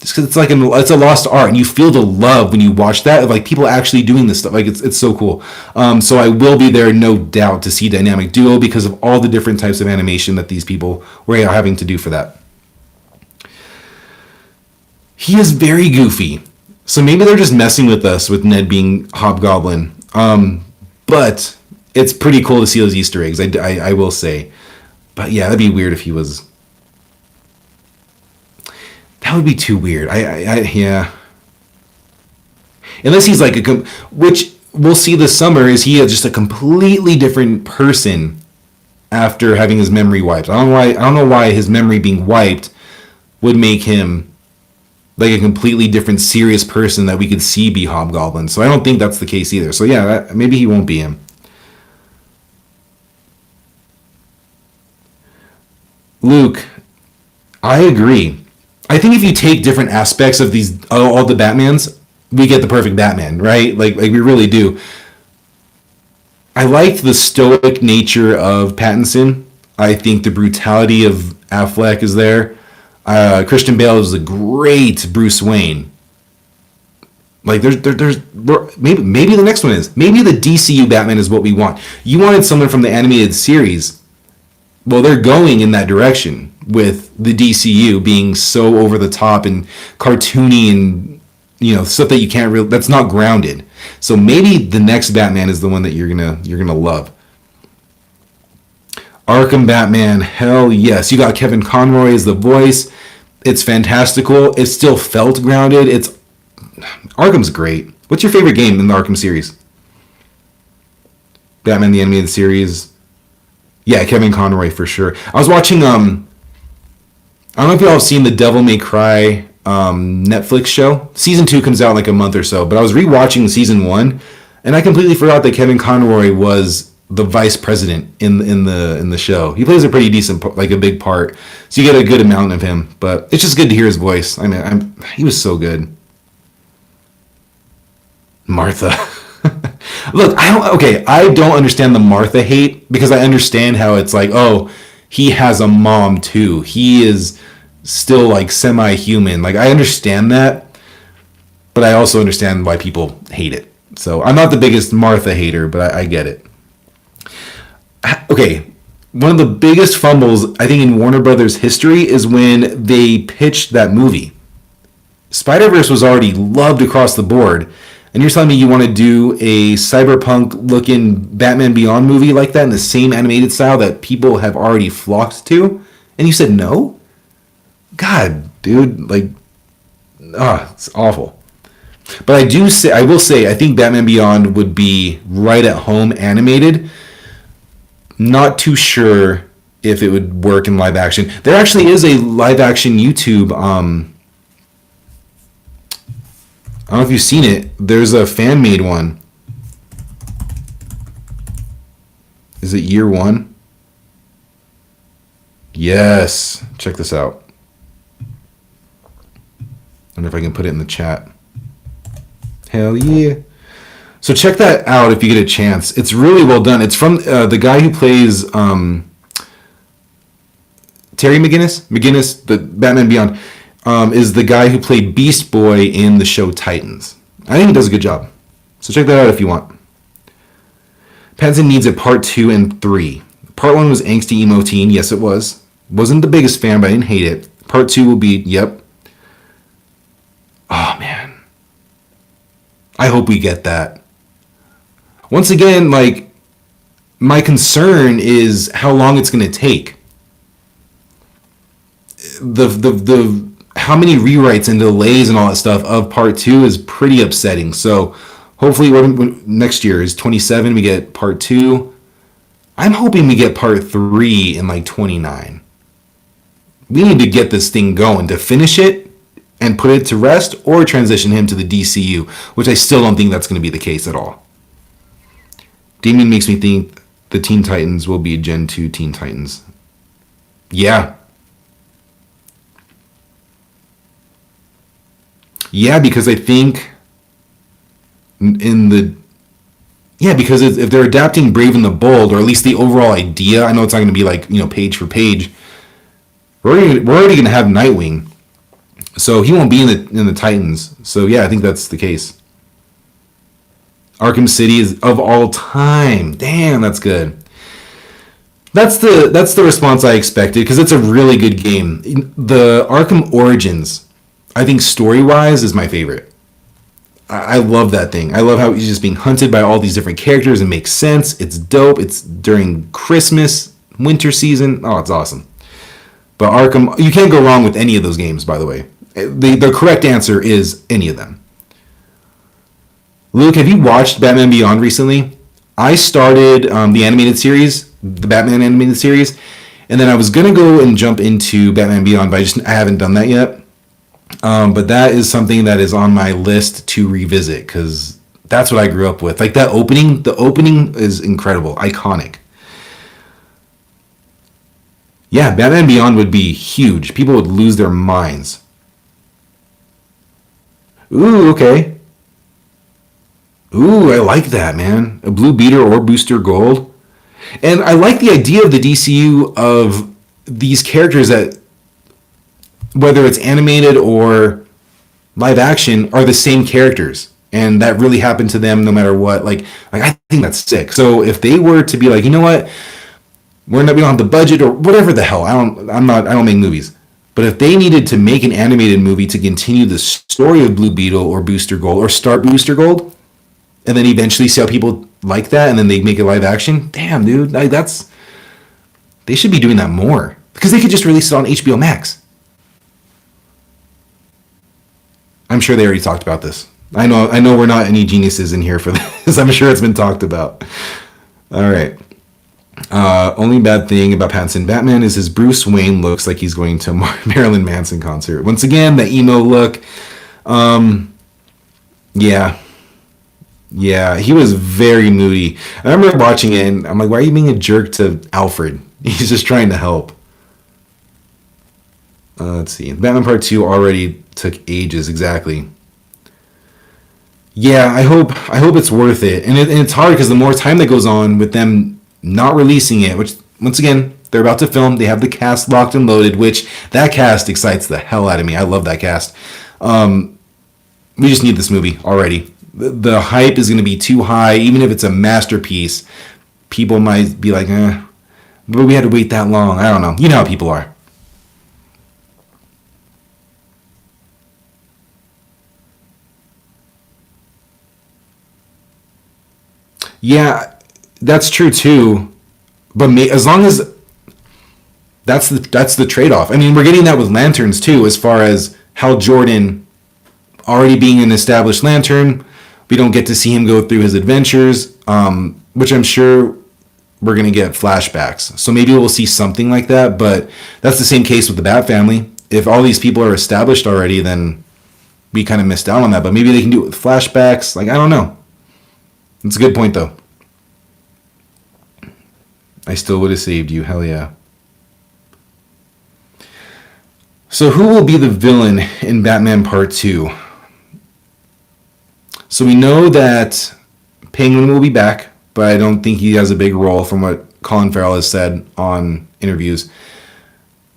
Just because it's a lost art, and you feel the love when you watch that, of like people actually doing this stuff. Like it's so cool. So I will be there, no doubt, to see Dynamic Duo because of all the different types of animation that these people were having to do for that. He is very goofy, so maybe they're just messing with us with Ned being Hobgoblin. But it's pretty cool to see those Easter eggs. I will say, but yeah, that'd be weird if he was. That would be too weird. Yeah. Unless he's like which we'll see this summer, is he just a completely different person after having his memory wiped. I don't know why his memory being wiped would make him like a completely different serious person that we could see be Hobgoblin. So I don't think that's the case either. So yeah, maybe he won't be him. Luke, I agree. I think if you take different aspects of all the Batmans, we get the perfect Batman, right? Like we really do. I liked the stoic nature of Pattinson. I think the brutality of Affleck is there. Christian Bale is a great Bruce Wayne. Like there's maybe the next one is. Maybe the DCU Batman is what we want. You wanted someone from the animated series. Well, they're going in that direction with the DCU being so over the top and cartoony and stuff that you can't really, that's not grounded. So maybe the next Batman is the one that you're gonna love. Arkham Batman, hell yes. You got Kevin Conroy as the voice. It's fantastical. It still felt grounded. Arkham's great. What's your favorite game in the Arkham series? Batman the Animated Series. Yeah, Kevin Conroy for sure. I was watching I don't know if y'all have seen the Devil May Cry Netflix show. Season 2 comes out in like a month or so, but I was rewatching season 1, and I completely forgot that Kevin Conroy was the vice president in the show. He plays a pretty decent, like a big part, so you get a good amount of him. But it's just good to hear his voice. I mean, he was so good. Martha. Look, I don't understand the Martha hate, because I understand how it's like, oh, he has a mom too. He is still like semi-human. Like, I understand that, but I also understand why people hate it. So I'm not the biggest Martha hater, but I get it. Okay, one of the biggest fumbles I think in Warner Brothers history is when they pitched that movie. Spider-Verse was already loved across the board, and you're telling me you want to do a cyberpunk looking Batman Beyond movie like that in the same animated style that people have already flocked to, and you said no? God, dude, like, it's awful. But I will say, I think Batman Beyond would be right at home animated. Not too sure if it would work in live action. There actually is a live action YouTube. I don't know if you've seen it. There's a fan made one. Is it Year One? Yes. Check this out. I wonder if I can put it in the chat. Hell yeah. So check that out if you get a chance. It's really well done. It's from the guy who plays Terry McGinnis, the Batman Beyond, is the guy who played Beast Boy in the show Titans. I think he does a good job. So check that out if you want. Pattinson needs a part 2 and 3. Part 1 was angsty emo teen. Yes, it was. Wasn't the biggest fan, but I didn't hate it. Part 2 will be, yep. Oh, man. I hope we get that. Once again, like, my concern is how long it's going to take. The how many rewrites and delays and all that stuff of part 2 is pretty upsetting. So hopefully next year is 27, we get part 2. I'm hoping we get part 3 in like 29. We need to get this thing going to finish it and put it to rest, or transition him to the DCU, which I still don't think that's going to be the case at all. Damien makes me think the Teen Titans will be Gen 2 Teen Titans. Yeah. Yeah, because I think because if they're adapting Brave and the Bold, or at least the overall idea, I know it's not going to be like, page for page. We're already going to have Nightwing. So he won't be in the Titans. So yeah, I think that's the case. Arkham City is of all time. Damn, that's good. That's the response I expected, because it's a really good game. The Arkham Origins, I think story-wise, is my favorite. I love that thing. I love how he's just being hunted by all these different characters and makes sense. It's dope. It's during Christmas, winter season. Oh, it's awesome. But Arkham, you can't go wrong with any of those games, by the way. The correct answer is any of them. Luke, have you watched Batman Beyond recently? I started the animated series, the Batman animated series, and then I was going to go and jump into Batman Beyond, but I haven't done that yet. But that is something that is on my list to revisit, because that's what I grew up with. Like that opening, the opening is incredible, iconic. Yeah, Batman Beyond would be huge. People would lose their minds. Ooh, okay. Ooh, I like that, man. A Blue Beetle or Booster Gold. And I like the idea of the DCU of these characters that, whether it's animated or live action, are the same characters. And that really happened to them no matter what. Like I think that's sick. So if they were to be like, you know what? We don't have the budget or whatever the hell. I don't make movies. But if they needed to make an animated movie to continue the story of Blue Beetle or Booster Gold, or start Booster Gold, and then eventually see how people like that, and then they make it live action, damn, dude, they should be doing that more, because they could just release it on HBO Max. I'm sure they already talked about this. I know we're not any geniuses in here for this. I'm sure it's been talked about. All right. Only bad thing about Pattinson Batman is his Bruce Wayne looks like he's going to a Marilyn Manson concert. Once again, the emo look. Yeah. Yeah, he was very moody. I remember watching it and I'm like, why are you being a jerk to Alfred? He's just trying to help. Let's see. Batman Part 2 already took ages, exactly. Yeah, I hope it's worth it. And it's hard because the more time that goes on with them not releasing it, which once again, they're about to film, they have the cast locked and loaded, which that cast excites the hell out of me. I love that cast. We just need this movie already. The hype is going to be too high. Even if it's a masterpiece, people might be like, but we had to wait that long. I don't know. You know how people are. Yeah, that's true too. But as long as that's the trade off. I mean, we're getting that with Lanterns too, as far as Hal Jordan already being an established Lantern. We don't get to see him go through his adventures, which I'm sure we're going to get flashbacks. So maybe we'll see something like that. But that's the same case with the Bat family. If all these people are established already, then we kind of missed out on that. But maybe they can do it with flashbacks. Like, I don't know. It's a good point, though. I still would have saved you. Hell yeah. So who will be the villain in Batman Part 2? So we know that Penguin will be back, but I don't think he has a big role from what Colin Farrell has said on interviews.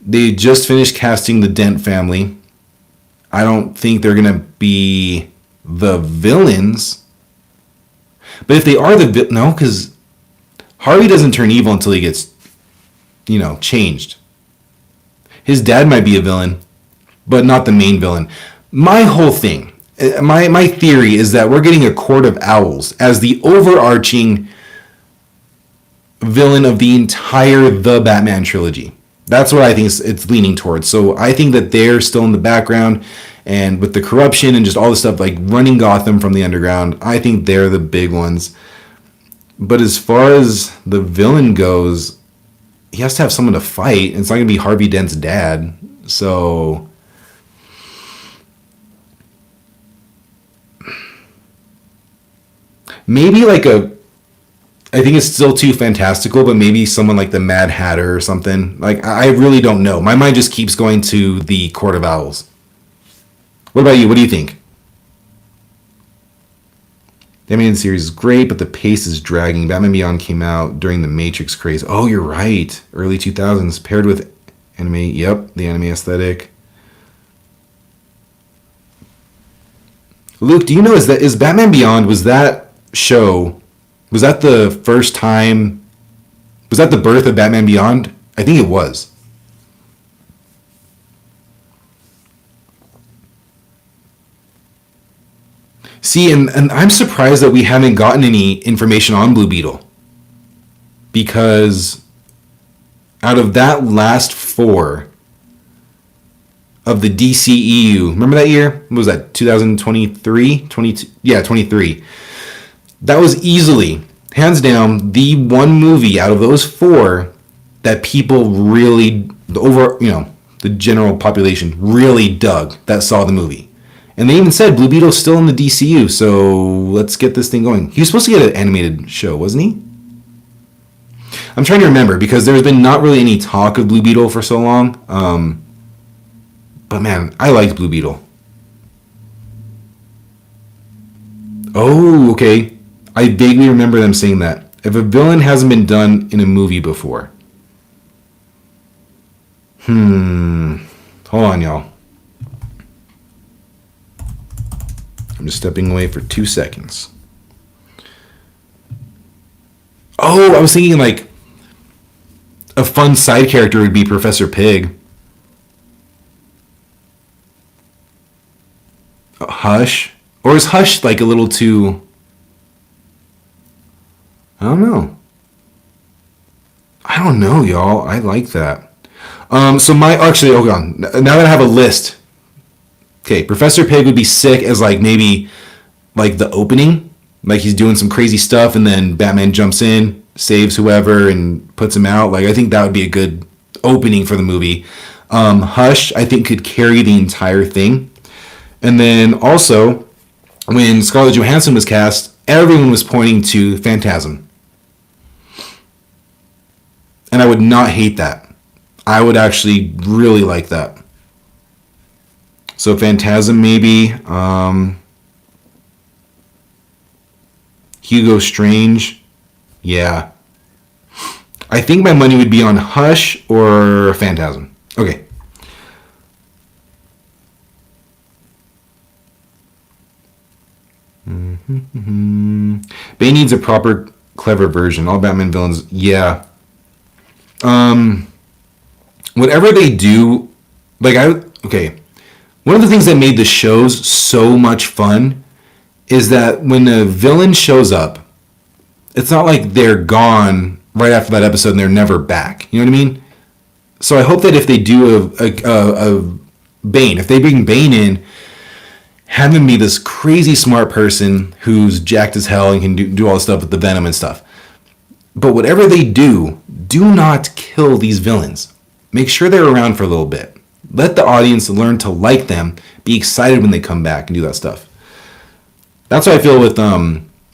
They just finished casting the Dent family. I don't think they're going to be the villains. But if they are no, because Harvey doesn't turn evil until he gets, changed. His dad might be a villain, but not the main villain. My whole thing, my theory is that we're getting a Court of Owls as the overarching villain of the entire The Batman trilogy. That's what I think it's leaning towards. So I think that they're still in the background, and with the corruption and just all the stuff like running Gotham from the underground, I think they're the big ones. But as far as the villain goes, he has to have someone to fight. It's not going to be Harvey Dent's dad. So maybe I think it's still too fantastical, but maybe someone like the Mad Hatter or something. Like, I really don't know. My mind just keeps going to the Court of Owls. What about you? What do you think? The animated series is great, but the pace is dragging. Batman Beyond came out during the Matrix craze. Oh, you're right. Early 2000s, paired with anime. Yep, the anime aesthetic. Luke, do you know, is Batman Beyond, was that show, was that the first time, was that the birth of Batman Beyond? I think it was. See, and I'm surprised that we haven't gotten any information on Blue Beetle. Because out of that last 4 of the DCEU, remember that year? What was that, 2023? 22? Yeah, 23. That was easily, hands down, the one movie out of those 4 that people really, the general population really dug, that saw the movie. And they even said Blue Beetle's still in the DCU, so let's get this thing going. He was supposed to get an animated show, wasn't he? I'm trying to remember, because there's been not really any talk of Blue Beetle for so long. But man, I liked Blue Beetle. Oh, okay. I vaguely remember them saying that. If a villain hasn't been done in a movie before. Hold on, y'all. I'm just stepping away for 2 seconds. Oh, I was thinking like a fun side character would be Professor Pig. Hush? Or is Hush like a little too... I don't know. I don't know, y'all. I like that. Actually, hold on. Now that I have a list. Okay, Professor Pig would be sick as like maybe like the opening. Like he's doing some crazy stuff and then Batman jumps in saves whoever and puts him out. Like, I think that would be a good opening for the movie. Hush, I think, could carry the entire thing. And then also, when Scarlett Johansson was cast, everyone was pointing to Phantasm. And I would not hate that. I would actually really like that. So Phantasm maybe. Hugo Strange. Yeah. I think my money would be on Hush or Phantasm. Okay. Bane needs a proper, clever version. All Batman villains. Yeah. Whatever they do, okay. One of the things that made the shows so much fun is that when a villain shows up, it's not like they're gone right after that episode and they're never back. You know what I mean? So I hope that if they do a Bane, if they bring Bane in, have him be this crazy smart person who's jacked as hell and can do all this stuff with the venom and stuff. But whatever they do not kill these villains. Make sure they're around for a little bit. Let the audience learn to like them, be excited when they come back and do that stuff. That's what I feel with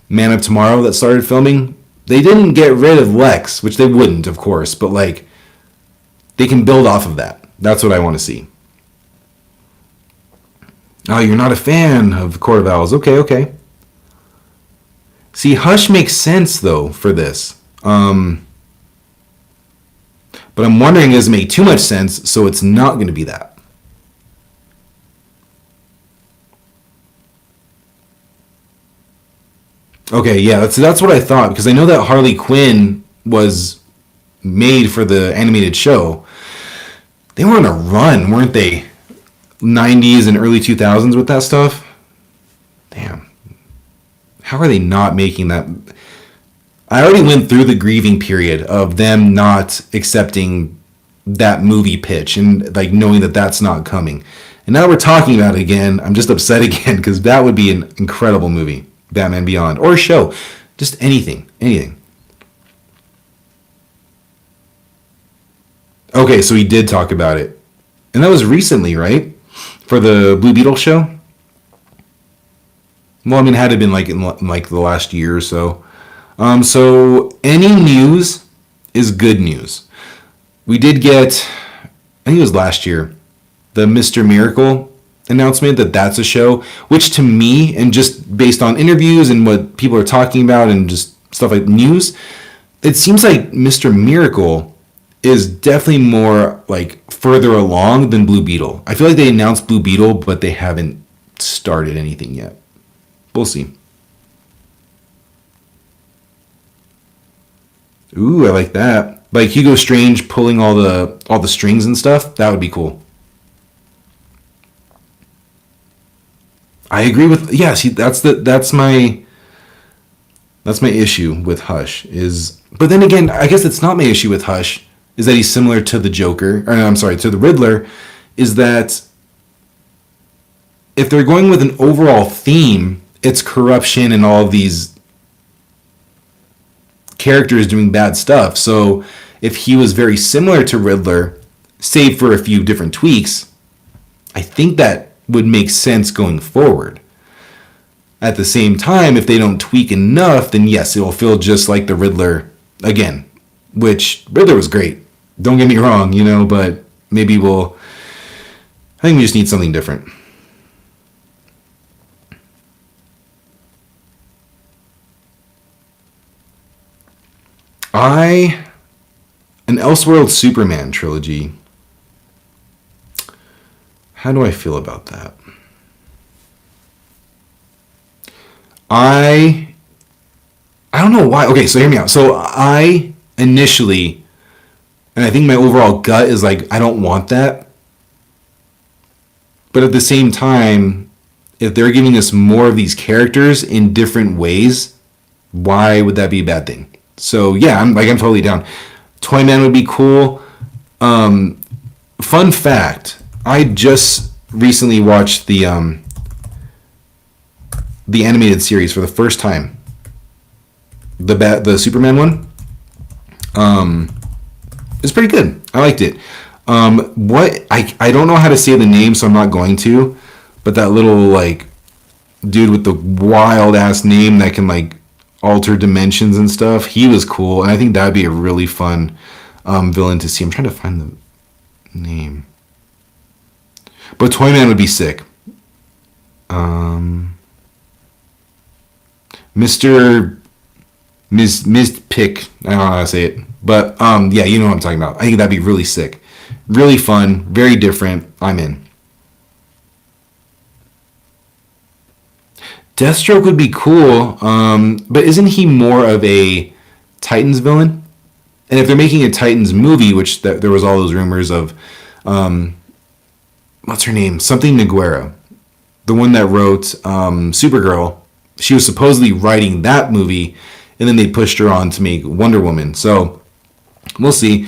Man of Tomorrow that started filming. They didn't get rid of Lex, which they wouldn't, of course, but like they can build off of that. That's what I want to see. Oh, you're not a fan of Court of Owls. Okay. See, Hush makes sense though for this. But I'm wondering, does it make too much sense so it's not going to be that? Okay, yeah, that's what I thought, because I know that Harley Quinn was made for the animated show. They were on a run, weren't they? 90s and early 2000s with that stuff? Damn. How are they not making that? I already went through the grieving period of them not accepting that movie pitch and like knowing that that's not coming. And now we're talking about it again. I'm just upset again because that would be an incredible movie. Batman Beyond. Or a show. Just anything. Okay, so he did talk about it. And that was recently, right? For the Blue Beetle show? Well, I mean, it had to have been like in like the last year or so. So any news is good news. We did get, I think it was last year, the Mr. Miracle announcement that's a show, which to me, and just based on interviews and what people are talking about and just stuff like news, it seems like Mr. Miracle is definitely more like further along than Blue Beetle. I feel like they announced Blue Beetle, but they haven't started anything yet. We'll see. Ooh, I like that. Like Hugo Strange pulling all the strings and stuff. That would be cool. I agree with see that's my issue with Hush is, but then again, I guess it's not my issue with Hush is that he's similar to the Joker, or I'm sorry, to the Riddler, is that if they're going with an overall theme, it's corruption and all of these characters doing bad stuff. So if he was very similar to Riddler, save for a few different tweaks, I think that would make sense going forward. At the same time, if they don't tweak enough, then yes, it will feel just like the Riddler again, which Riddler was great. Don't get me wrong, but maybe I think we just need something different. An Elseworld Superman trilogy. How do I feel about that? I don't know why. Okay, so hear me out. So I initially, and I think my overall gut is like, I don't want that. But at the same time, if they're giving us more of these characters in different ways, why would that be a bad thing? So yeah, I'm totally down. Toyman would be cool. Fun fact, I just recently watched the animated series for the first time. The Superman one. It's pretty good. I liked it. What I don't know how to say the name, so I'm not going to. But that little like dude with the wild ass name that can like alter dimensions and stuff, he was cool, and I think that'd be a really fun villain to see. I'm trying to find the name, but Toyman would be sick. Mr. Ms. Pick. I don't know how to say it. But yeah, you know what I'm talking about. I think that'd be really sick. Really fun, very different. I'm in. Deathstroke would be cool, but isn't he more of a Titans villain? And if they're making a Titans movie, which there was all those rumors of, what's her name? Something Noguera, the one that wrote Supergirl. She was supposedly writing that movie, and then they pushed her on to make Wonder Woman. So we'll see.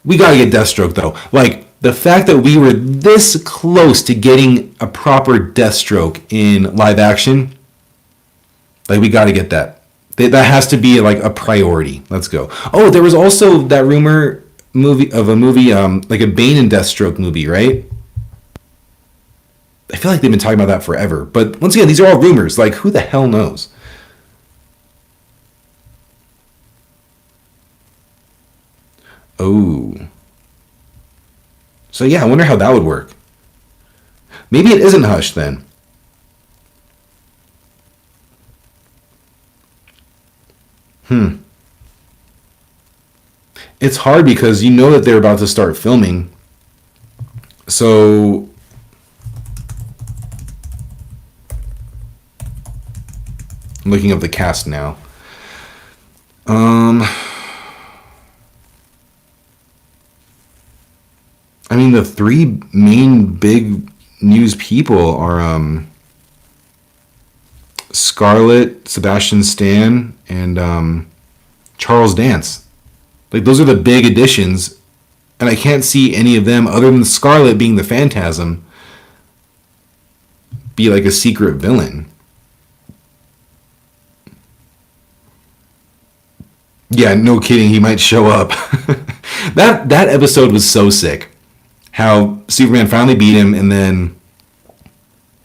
We gotta get Deathstroke though. Like the fact that we were this close to getting a proper Deathstroke in live action, like we gotta get that. That has to be like a priority. Let's go. Oh, there was also that rumor movie like a Bane and Deathstroke movie, right? I feel like they've been talking about that forever. But once again, these are all rumors. Like, who the hell knows? Oh. So yeah, I wonder how that would work. Maybe it isn't Hush then. It's hard because you know that they're about to start filming. So I'm looking up the cast now. I mean, the three main big news people are Scarlett, Sebastian Stan, and Charles Dance. Like those are the big additions, and I can't see any of them other than Scarlett being the Phantasm be like a secret villain. Yeah, no kidding, he might show up. That episode was so sick. How Superman finally beat him, and then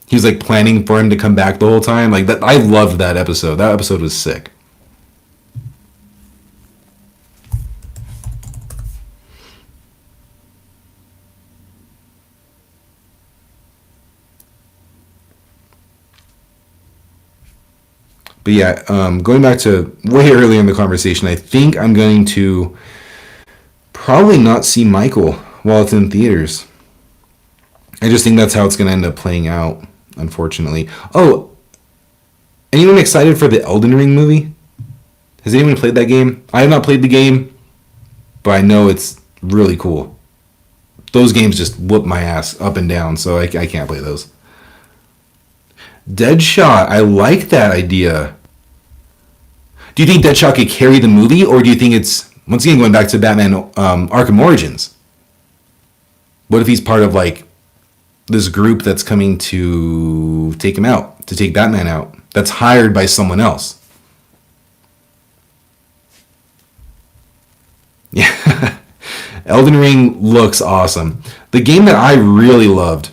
he was like planning for him to come back the whole time. Like that, I loved that episode. That episode was sick. But yeah, going back to way earlier in the conversation, I think I'm going to probably not see Michael while it's in theaters. I just think that's how it's going to end up playing out, unfortunately. Oh, anyone excited for the Elden Ring movie? Has anyone played that game? I have not played the game, but I know it's really cool. Those games just whoop my ass up and down, so I can't play those. Deadshot, I like that idea. Do you think Deadshot could carry the movie, or do you think it's, once again, going back to Batman Arkham Origins? What if he's part of, like, this group that's coming to take him out, to take Batman out, that's hired by someone else? Yeah. Elden Ring looks awesome. The game that I really loved,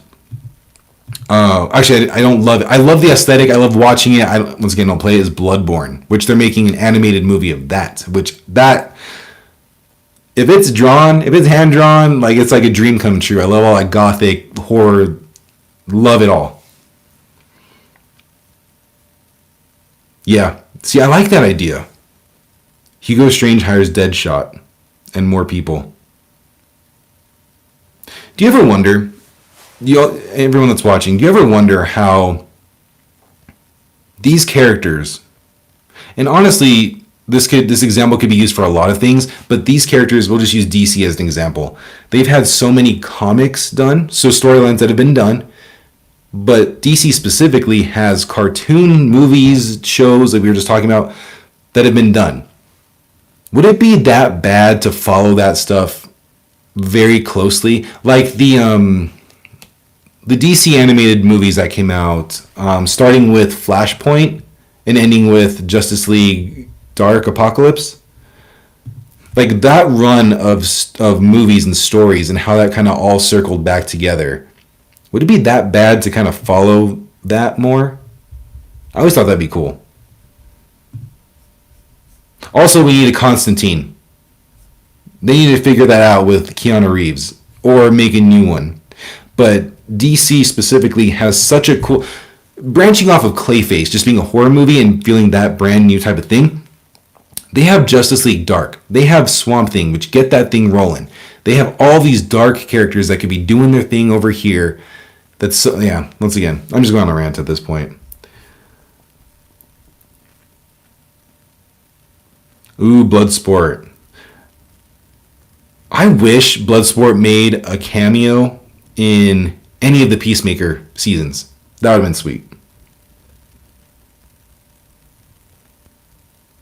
actually, I don't love it. I love the aesthetic. I love watching it. I once again don't play it. Is Bloodborne, which they're making an animated movie of that. Which that, if it's drawn, if it's hand drawn, like it's like a dream come true. I love all that gothic horror. Love it all. Yeah. See, I like that idea. Hugo Strange hires Deadshot and more people. Do you ever wonder? Everyone that's watching, do you ever wonder how these characters, and honestly, this example could be used for a lot of things, but these characters, we'll just use DC as an example. They've had so many comics done, so storylines that have been done, but DC specifically has cartoon movies, shows that we were just talking about that have been done. Would it be that bad to follow that stuff very closely? Like the DC animated movies that came out, starting with Flashpoint and ending with Justice League Dark Apocalypse. Like that run of movies and stories and how that kind of all circled back together. Would it be that bad to kind of follow that more? I always thought that'd be cool. Also, we need a Constantine. They need to figure that out with Keanu Reeves or make a new one. But DC specifically has such a cool, branching off of Clayface, just being a horror movie and feeling that brand new type of thing. They have Justice League Dark. They have Swamp Thing, which get that thing rolling. They have all these dark characters that could be doing their thing over here. That's so, yeah. Once again, I'm just going on a rant at this point. Ooh, Bloodsport. I wish Bloodsport made a cameo in any of the Peacemaker seasons. That would have been sweet.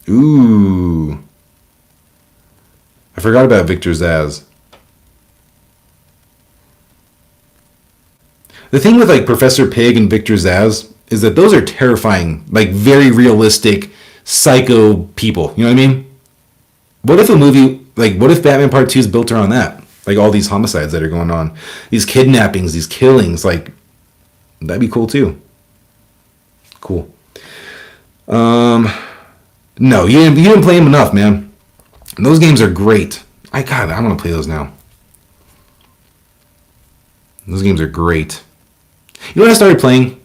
Ooh. I forgot about Victor Zsasz. The thing with like Professor Pig and Victor Zsasz is that those are terrifying, like very realistic, psycho people. You know what I mean? What if a movie, like what if Batman Part 2 is built around that? Like all these homicides that are going on, these kidnappings, these killings, like that'd be cool too. Cool. No, you didn't play them enough, man. Those games are great. I want to play those now. Those games are great. You know what I started playing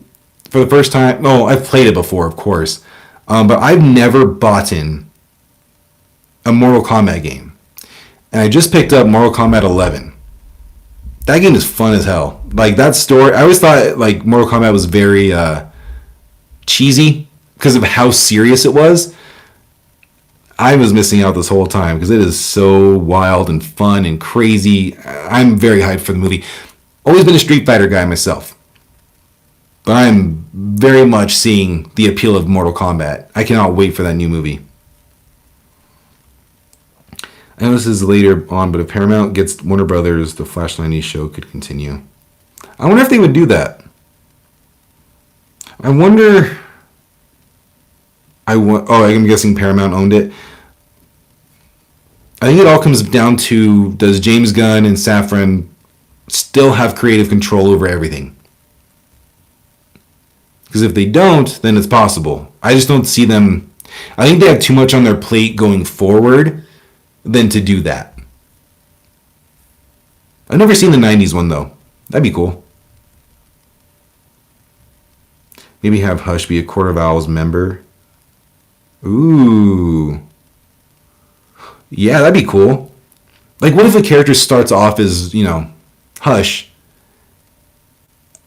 for the first time? Oh, I've played it before, of course. But I've never bought in a Mortal Kombat game. And I just picked up Mortal Kombat 11. That game is fun as hell. Like that story, I always thought like Mortal Kombat was very cheesy because of how serious it was. I was missing out this whole time because it is so wild and fun and crazy. I'm very hyped for the movie. Always been a Street Fighter guy myself. But I'm very much seeing the appeal of Mortal Kombat. I cannot wait for that new movie. I know this is later on, but if Paramount gets Warner Brothers, the Flash 90 show could continue. I wonder if they would do that. I wonder... I'm guessing Paramount owned it. I think it all comes down to, does James Gunn and Safran still have creative control over everything? Because if they don't, then it's possible. I just don't see them... I think they have too much on their plate going forward than to do that. I've never seen the 90s one, though. That'd be cool. Maybe have Hush be a Court of Owls member. Ooh. Yeah, that'd be cool. Like, what if a character starts off as, Hush?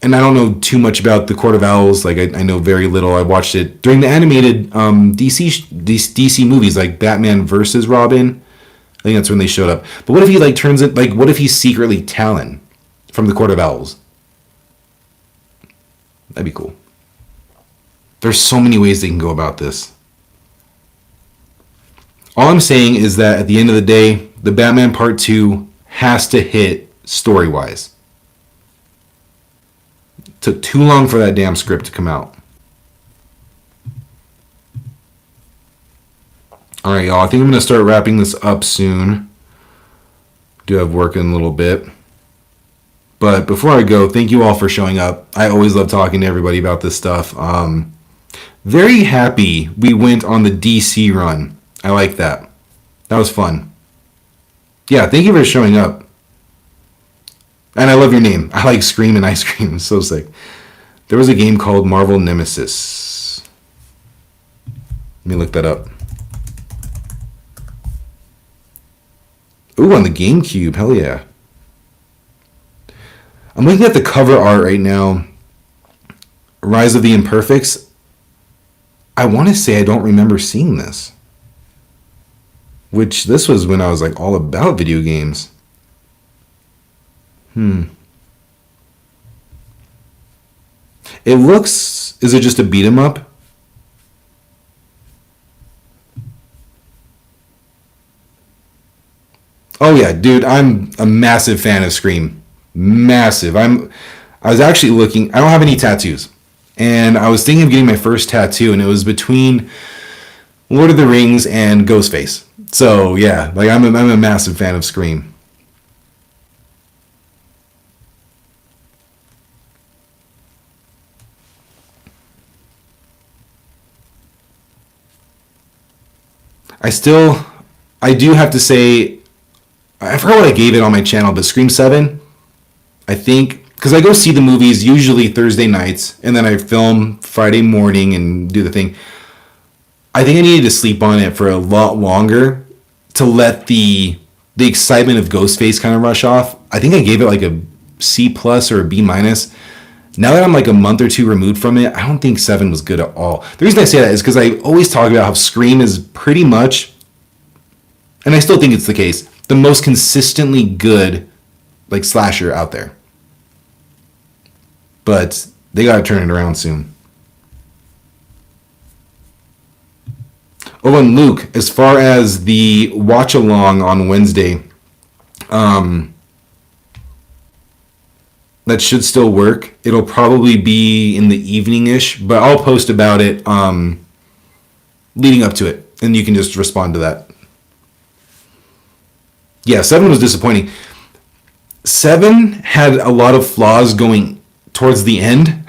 And I don't know too much about the Court of Owls. Like, I know very little. I watched it during the animated DC movies, like Batman versus Robin. I think that's when they showed up. But what if he, turns it, what if he's secretly Talon from the Court of Owls? That'd be cool. There's so many ways they can go about this. All I'm saying is that at the end of the day, the Batman Part 2 has to hit story-wise. It took too long for that damn script to come out. Alright, y'all. I think I'm going to start wrapping this up soon. Do have work in a little bit. But before I go, thank you all for showing up. I always love talking to everybody about this stuff. Very happy we went on the DC run. I like that. That was fun. Yeah, thank you for showing up. And I love your name. I like Scream and Ice Cream. It's so sick. There was a game called Marvel Nemesis. Let me look that up. Ooh, on the GameCube. Hell yeah. I'm looking at the cover art right now. Rise of the Imperfects. I want to say I don't remember seeing this. Which, this was when I was all about video games. It looks... Is it just a beat 'em up? Oh yeah, dude, I'm a massive fan of Scream. Massive. I was actually looking... I don't have any tattoos. And I was thinking of getting my first tattoo, and it was between Lord of the Rings and Ghostface. So yeah, like I'm a massive fan of Scream. I still, I do have to say, I forgot what I gave it on my channel, but Scream 7, I think, because I go see the movies usually Thursday nights, and then I film Friday morning and do the thing. I think I needed to sleep on it for a lot longer to let the excitement of Ghostface kind of rush off. I think I gave it like a C plus or a B minus. Now that I'm like a month or two removed from it, I don't think 7 was good at all. The reason I say that is because I always talk about how Scream is pretty much, and I still think it's the case, the most consistently good like slasher out there. But they gotta turn it around soon. Oh, and Luke, as far as the watch along on Wednesday, that should still work. It'll probably be in the evening-ish, but I'll post about it leading up to it, and you can just respond to that. Yeah, 7 was disappointing. 7 had a lot of flaws going towards the end,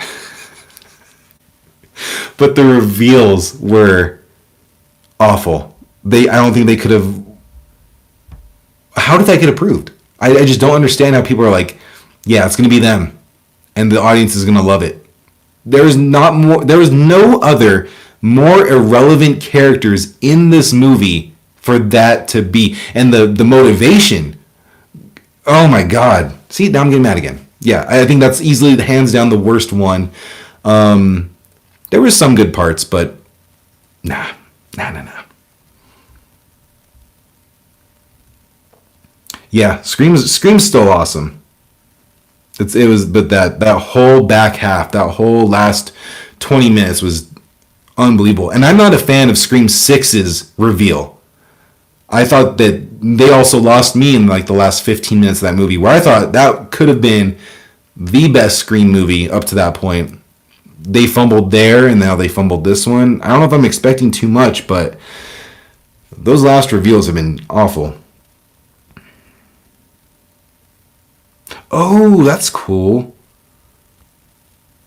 but the reveals were awful. I don't think they could have. How did that get approved? I just don't understand how people are like, yeah, it's gonna be them, and the audience is gonna love it. There is no other more irrelevant characters in this movie for that to be, and the motivation. Oh my god! See, now I'm getting mad again. Yeah, I think that's easily hands down the worst one. There were some good parts, but nah. Yeah, Scream's still awesome. But that whole back half, that whole last 20 minutes was unbelievable. And I'm not a fan of Scream 6's reveal. I thought that they also lost me in like the last 15 minutes of that movie, where I thought that could have been the best Scream movie up to that point. They fumbled there, and now they fumbled this one. I don't know if I'm expecting too much, but those last reveals have been awful. Oh, that's cool.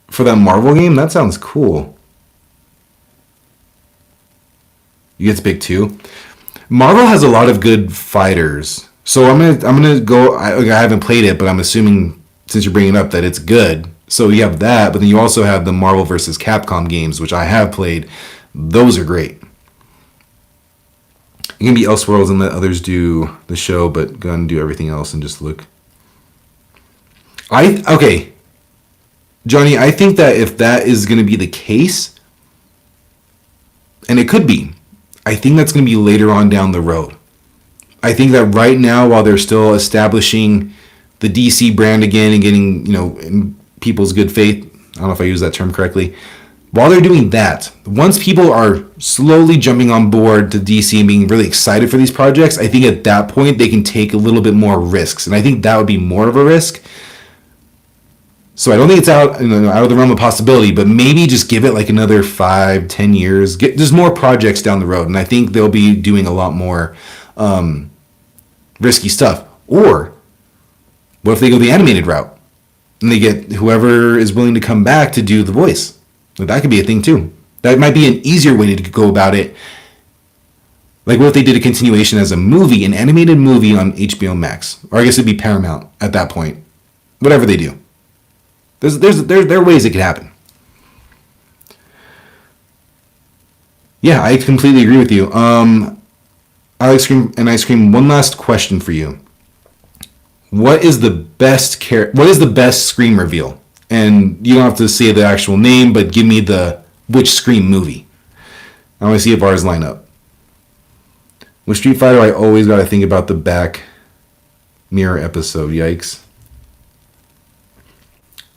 For that Marvel game, that sounds cool. You get to pick two. Marvel has a lot of good fighters, so I'm gonna go. I haven't played it, but I'm assuming since you're bringing it up that it's good. So you have that, but then you also have the Marvel versus Capcom games, which I have played. Those are great. It can be Elseworlds and let others do the show, but go and do everything else and just look. Okay, Johnny, I think that if that is going to be the case, and it could be, I think that's going to be later on down the road. I think that right now, while they're still establishing the DC brand again and getting, in people's good faith, I don't know if I use that term correctly, while they're doing that, once people are slowly jumping on board to DC and being really excited for these projects, I think at that point they can take a little bit more risks, and I think that would be more of a risk. So I don't think it's out of the realm of possibility, but maybe just give it like another 5-10 years. Get just more projects down the road, and I think they'll be doing a lot more risky stuff. Or what if they go the animated route and they get whoever is willing to come back to do the voice? That could be a thing too. That might be an easier way to go about it. Like what if they did a continuation as a movie, an animated movie on HBO Max, or I guess it'd be Paramount at that point. Whatever they do. There are ways it could happen. Yeah, I completely agree with you. I like Scream and Ice Cream. One last question for you. What is the best Scream reveal? And you don't have to say the actual name, but give me which Scream movie. I want to see if ours line up. With Street Fighter, I always got to think about the back mirror episode. Yikes.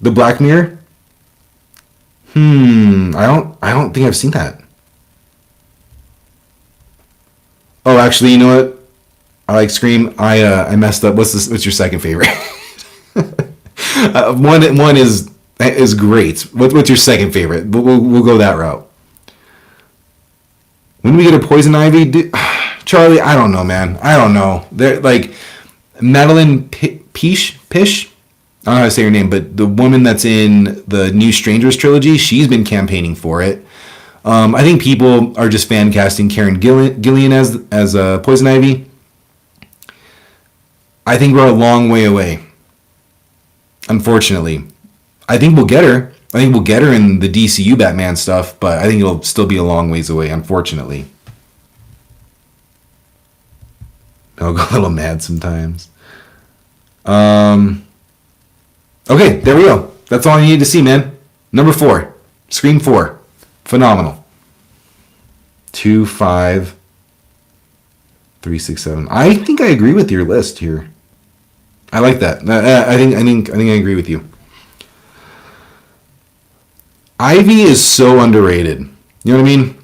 The Black Mirror? I don't think I've seen that. Oh, actually, you know what? I like Scream. I messed up. What's your second favorite? One is great. What's your second favorite? We'll go that route. When do we get a Poison Ivy? Charlie, I don't know, man. I don't know. They're like Madeline Pish. I don't know how to say her name, but the woman that's in the new Strangers trilogy, she's been campaigning for it. I think people are just fan casting Karen Gillian as Poison Ivy. I think we're a long way away. Unfortunately, I think we'll get her. I think we'll get her in the DCU Batman stuff, but I think it'll still be a long ways away. Unfortunately, I'll go a little mad sometimes. Okay, there we go. That's all I need to see, man. Number 4, Scream 4, phenomenal. 2, 5, 3, 6, 7. I think I agree with your list here. I like that. I think I agree with you. Ivy is so underrated. You know what I mean?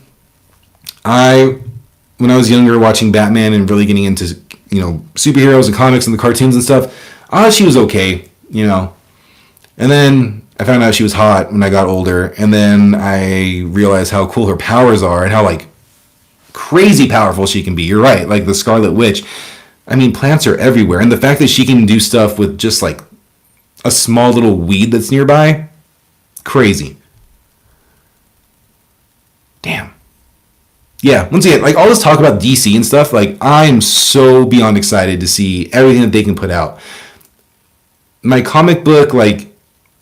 When I was younger, watching Batman and really getting into superheroes and comics and the cartoons and stuff, I thought she was okay. And then I found out she was hot when I got older, and then I realized how cool her powers are and how like crazy powerful she can be. You're right, like the Scarlet Witch. I mean, plants are everywhere, and the fact that she can do stuff with just like a small little weed that's nearby, crazy. Damn. Yeah, once again, like all this talk about DC and stuff, like I'm so beyond excited to see everything that they can put out. My comic book like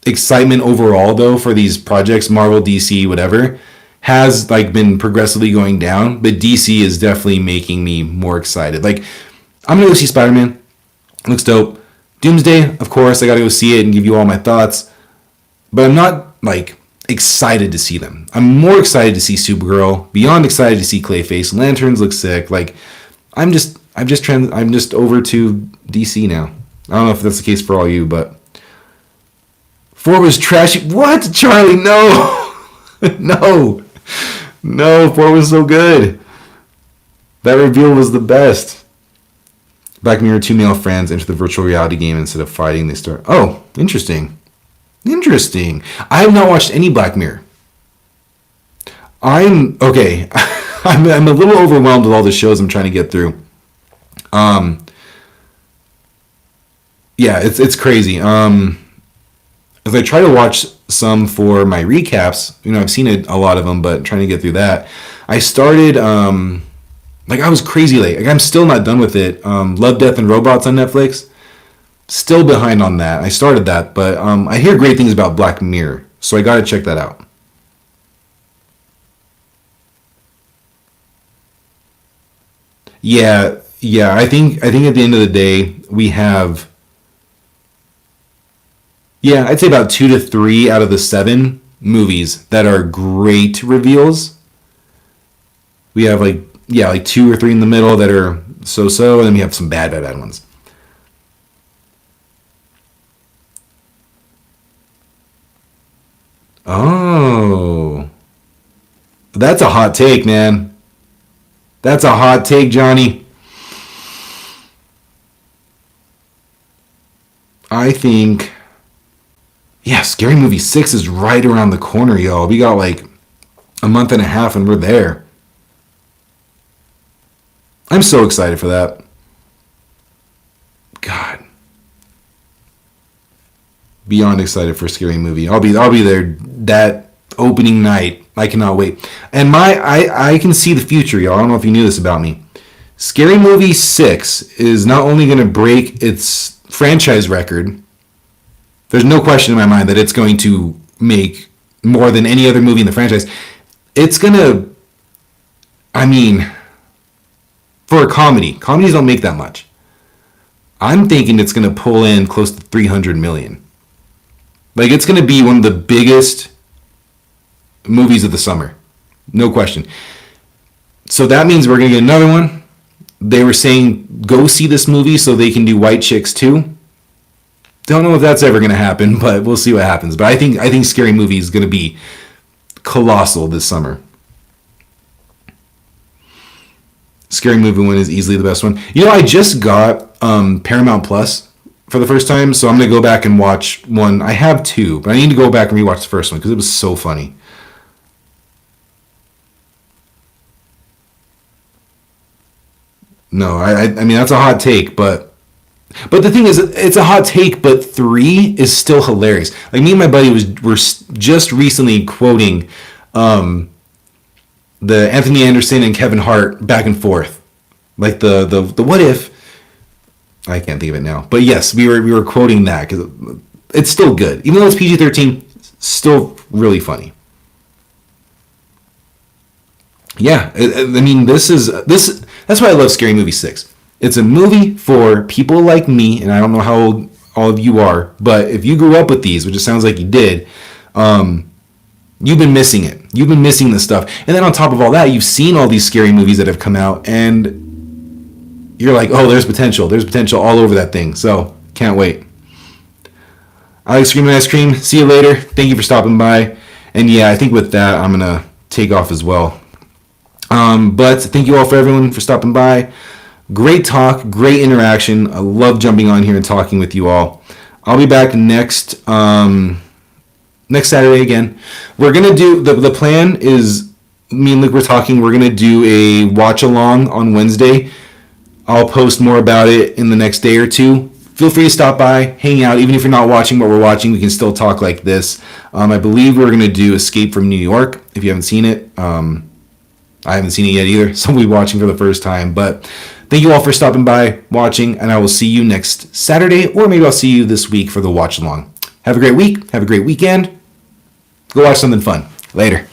excitement overall though for these projects, Marvel, DC, whatever, has like been progressively going down, but DC is definitely making me more excited. Like I'm gonna go see Spider-Man. Looks dope. Doomsday, of course, I gotta go see it and give you all my thoughts. But I'm not like excited to see them. I'm more excited to see Supergirl, beyond excited to see Clayface. Lanterns look sick. Like I'm just over to DC now. I don't know if that's the case for all you, but 4 was trashy. What? Charlie, no. No, 4 was so good. That reveal was the best. Black Mirror, 2 male friends enter the virtual reality game. Instead of fighting, they start... Oh, interesting. I have not watched any Black Mirror. I'm a little overwhelmed with all the shows I'm trying to get through. Yeah, it's crazy. As I try to watch some for my recaps, I've seen a lot of them, but trying to get through that, I started I was crazy late. Like I'm still not done with it. Love, Death, and Robots on Netflix. Still behind on that. I started that, but I hear great things about Black Mirror, so I got to check that out. Yeah. I think at the end of the day we have. Yeah, I'd say about 2 to 3 out of the 7 movies that are great reveals. We have like 2 or 3 in the middle that are so-so, and then we have some bad ones. Oh, that's a hot take, man. That's a hot take, Johnny. I think, yeah, Scary Movie 6 is right around the corner, y'all. We got like a month and a half and we're there. I'm so excited for that. God. Beyond excited for Scary Movie. I'll be there that opening night. I cannot wait. And I can see the future, y'all. I don't know if you knew this about me. Scary Movie 6 is not only going to break its franchise record. There's no question in my mind that it's going to make more than any other movie in the franchise. It's going to, for a comedy, comedies don't make that much. I'm thinking it's going to pull in close to 300 million. Like, it's going to be one of the biggest movies of the summer. No question. So that means we're going to get another one. They were saying, go see this movie so they can do White Chicks too. Don't know if that's ever going to happen, but we'll see what happens. But I think Scary Movie is going to be colossal this summer. Scary Movie 1 is easily the best one. I just got Paramount Plus for the first time, so I'm going to go back and watch one. I have 2, but I need to go back and rewatch the first one because it was so funny. No, I mean that's a hot take, but the thing is, it's a hot take, but 3 is still hilarious. Like me and my buddy were just recently quoting the Anthony Anderson and Kevin Hart back and forth, like the what if. I can't think of it now, but yes, we were quoting that because it's still good, even though it's PG-13. Still really funny. Yeah, I mean this. That's why I love Scary Movie 6. It's a movie for people like me, and I don't know how old all of you are, but if you grew up with these, which it sounds like you did, you've been missing it. You've been missing this stuff. And then on top of all that, you've seen all these scary movies that have come out, and you're like, oh, there's potential. There's potential all over that thing. So, can't wait. I like Screaming Ice Cream. See you later. Thank you for stopping by. And yeah, I think with that, I'm going to take off as well. But thank you all for everyone for stopping by. Great talk, great interaction. I love jumping on here and talking with you all. I'll be back next Saturday again. We're gonna do the plan is me and Luke were talking. We're gonna do a watch along on Wednesday. I'll post more about it in the next day or two. Feel free to stop by, hang out. Even if you're not watching what we're watching, we can still talk like this. I believe we're gonna do Escape from New York. If you haven't seen it, I haven't seen it yet either, so we'll be watching for the first time. But thank you all for stopping by, watching, and I will see you next Saturday, or maybe I'll see you this week for the watch along. Have a great week. Have a great weekend. Go watch something fun. Later.